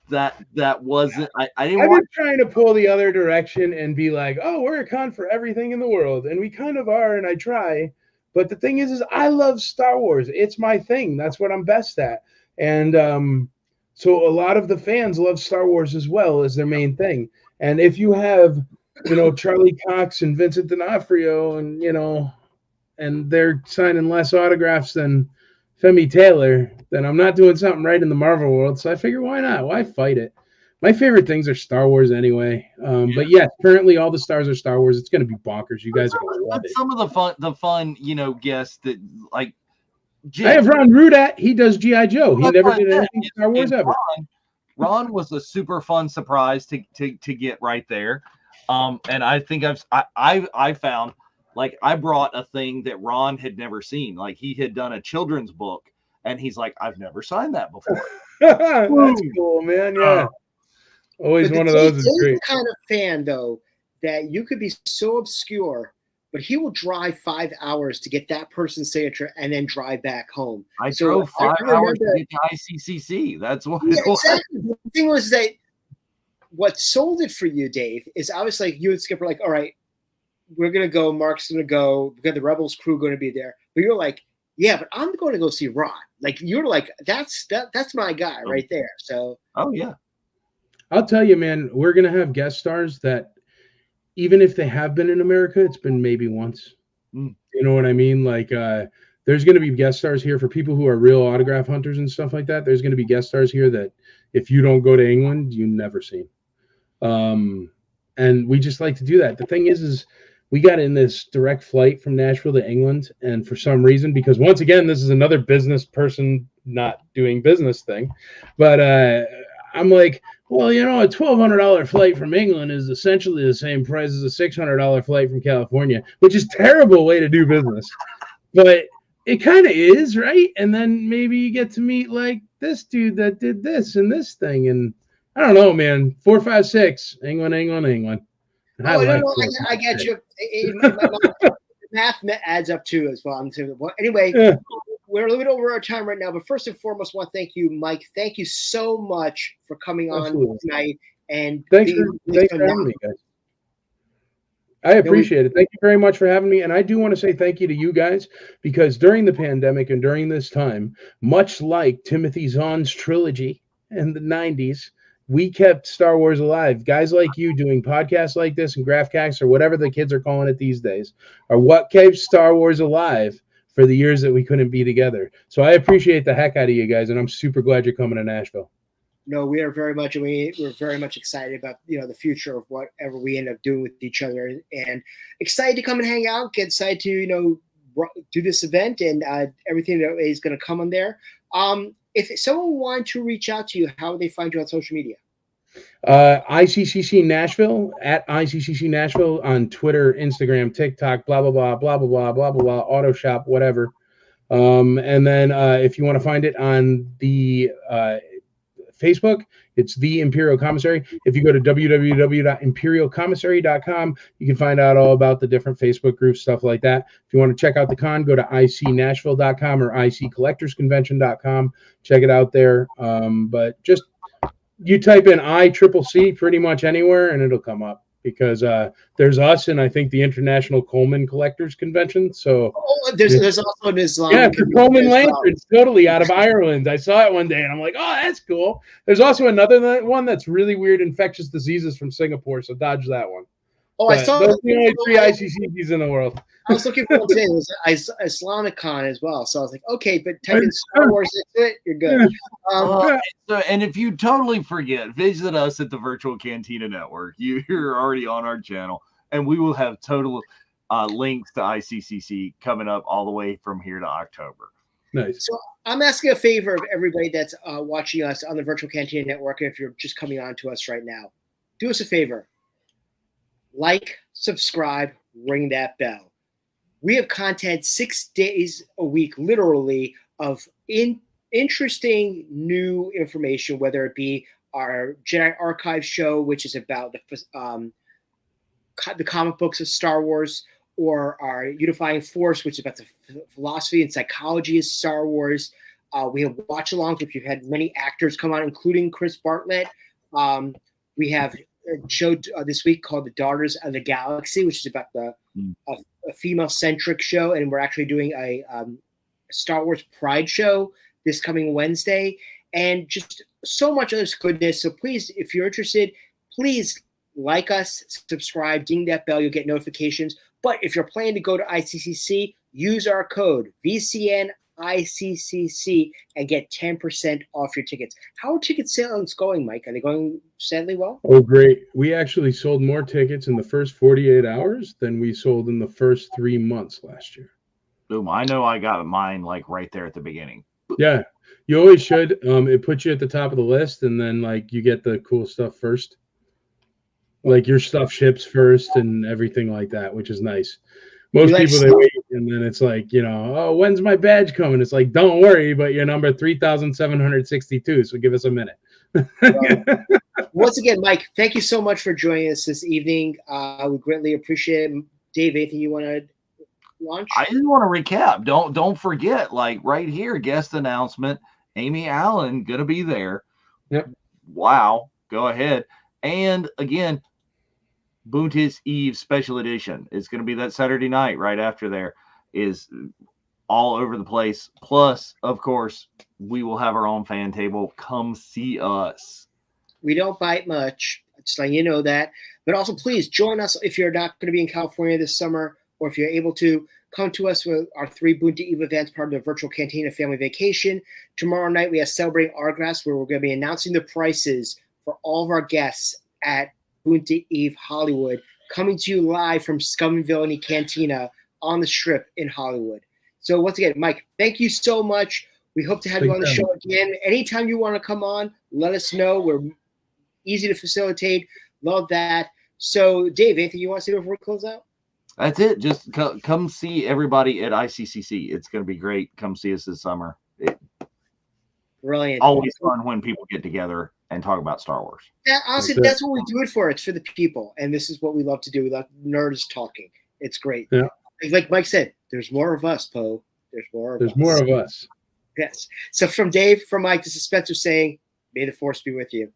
that wasn't. I didn't. I've been trying to pull the other direction and be like, oh, we're a con for everything in the world, and we kind of are, and I try. But the thing is I love Star Wars. It's my thing. That's what I'm best at, and so a lot of the fans love Star Wars as well as their main thing. And if you have, you know, Charlie Cox and Vincent D'Onofrio, and you know, and they're signing less autographs than Femi Taylor, then I'm not doing something right in the Marvel world. So I figure, why not? Why fight it? My favorite things are Star Wars anyway. But yes, currently all the stars are Star Wars. It's going to be bonkers. You guys are going to love it. Some of the fun, you know, guests that like. I have Ron Rudat. He does G.I. Joe. He never did anything Star Wars ever. Ron was a super fun surprise to get right there. And I think I found, like, I brought a thing that Ron had never seen. Like, he had done a children's book, and he's like, I've never signed that before. That's cool, man. Yeah. Always one of those is great. He's the kind of fan, though, that you could be so obscure, but he will drive 5 hours to get that person's signature and then drive back home. I drove 5 hours to get to ICCC. That's what it was. Exactly. The thing was that what sold it for you, Dave, is I was like, you and Skip were like, all right, we're going to go. Mark's going to go. We got the Rebels crew going to be there. But you're like, yeah, but I'm going to go see Ron. Like, you're like, that's my guy right there. So, oh, yeah. I'll tell you, man, we're going to have guest stars that even if they have been in America, it's been maybe once. You know what I mean? Like, there's going to be guest stars here for people who are real autograph hunters and stuff like that. There's going to be guest stars here that if you don't go to England, you never see. And we just like to do that. The thing is we got in this direct flight from Nashville to England, and for some reason, because once again, this is another business person not doing business thing, but I'm like, well, you know, a $1,200 flight from England is essentially the same price as a $600 flight from California, which is a terrible way to do business. But it kind of is, right? And then maybe you get to meet like this dude that did this and this thing. And I don't know, man, 4, 5, 6, England. I get you. Math adds up too as well. Anyway, we're a little bit over our time right now, but first and foremost, I want to thank you, Mike. Thank you so much for coming on tonight. And thanks for having me, guys. I appreciate it. Thank you very much for having me. And I do want to say thank you to you guys, because during the pandemic and during this time, much like Timothy Zahn's trilogy in the 90s, we kept Star Wars alive. Guys like you doing podcasts like this and Graphcast or whatever the kids are calling it these days are what kept Star Wars alive for the years that we couldn't be together. So I appreciate the heck out of you guys, and I'm super glad you're coming to Nashville. No, we're very much excited about, you know, the future of whatever we end up doing with each other, and excited to come and hang out, get excited to, you know, do this event and everything that is going to come on there. If someone wanted to reach out to you, how would they find you on social media? ICCC Nashville, at ICCC Nashville on Twitter, Instagram, TikTok, blah, blah, blah, blah, blah, blah, blah, blah, blah, Auto Shop, whatever. And then if you want to find it on the Facebook, it's The Imperial Commissary. If you go to www.imperialcommissary.com, you can find out all about the different Facebook groups, stuff like that. If you want to check out the con, go to icnashville.com or iccollectorsconvention.com. Check it out there. But just you type in ICCC pretty much anywhere, and it'll come up. Because there's us and I think the International Coleman Collectors Convention. So there's also an Islamic. Yeah, Coleman lanterns, totally out of Ireland. I saw it one day and I'm like, oh, that's cool. There's also another one that's really weird, infectious diseases from Singapore. So dodge that one. Oh, but I saw those are the only 3 ICCCs in the world. I was looking for one today. It was Islamic Con as well. So I was like, okay, but type in Star Wars into it, you're good. And if you totally forget, visit us at the Virtual Cantina Network. You're already on our channel, and we will have total links to ICCC coming up all the way from here to October. Nice. So I'm asking a favor of everybody that's watching us on the Virtual Cantina Network. If you're just coming on to us right now, do us a favor. Like, subscribe, ring that bell. We have content 6 days a week, literally, of interesting new information, whether it be our Jedi Archive show, which is about the comic books of Star Wars, or our Unifying Force, which is about the philosophy and psychology of Star Wars. We have watch-alongs, which we've had many actors come on, including Chris Bartlett. We have a show this week called The Daughters of the Galaxy, which is about a female-centric show, and we're actually doing a Star Wars Pride show this coming Wednesday, and just so much other goodness. So please, if you're interested, please like us, subscribe, ding that bell, you'll get notifications. But if you're planning to go to ICCC, use our code VCN ICCC and get 10% off your tickets. How are ticket sales going, Mike? Are they going steadily well? Oh, great. We actually sold more tickets in the first 48 hours than we sold in the first 3 months last year. Boom. I know I got mine like right there at the beginning. Yeah, you always should. It puts you at the top of the list, and then like you get the cool stuff first. Like your stuff ships first and everything like that, which is nice. Most people, they wait, and then it's like, oh, when's my badge coming? It's like, don't worry, but you're number 3,762, so give us a minute. Once again, Mike, thank you so much for joining us this evening. We greatly appreciate it. Dave, anything you want to launch? I just want to recap. Don't forget, like right here, guest announcement, Amy Allen going to be there. Yep. Wow. Go ahead. And again, Boontis Eve special edition. It's going to be that Saturday night right after there. Is all over the place. Plus, of course, we will have our own fan table. Come see us. We don't bite much. Just letting you know that. But also, please join us if you're not going to be in California this summer, or if you're able to, come to us with our 3 Boonta Eve events, part of the Virtual Cantina Family Vacation. Tomorrow night, we have Celebrating Argrass, where we're going to be announcing the prices for all of our guests at Boonta Eve Hollywood, coming to you live from Scum and Villainy Cantina on the Strip in Hollywood. So once again, Mike, thank you so much. We hope to have you on the show again. Anytime you want to come on, let us know. We're easy to facilitate. Love that. So, Dave, anything you want to say before we close out? That's it. Just come see everybody at ICCC. It's going to be great. Come see us this summer. Brilliant. Always fun when people get together and talk about Star Wars. Yeah, honestly, that's what we do it for. It's for the people, and this is what we love to do. We love nerds talking. It's great. Yeah. Like Mike said, there's more of us, Poe. There's more of us. There's more of us. Yes. So from Dave, from Mike, this is Spencer saying, may the force be with you.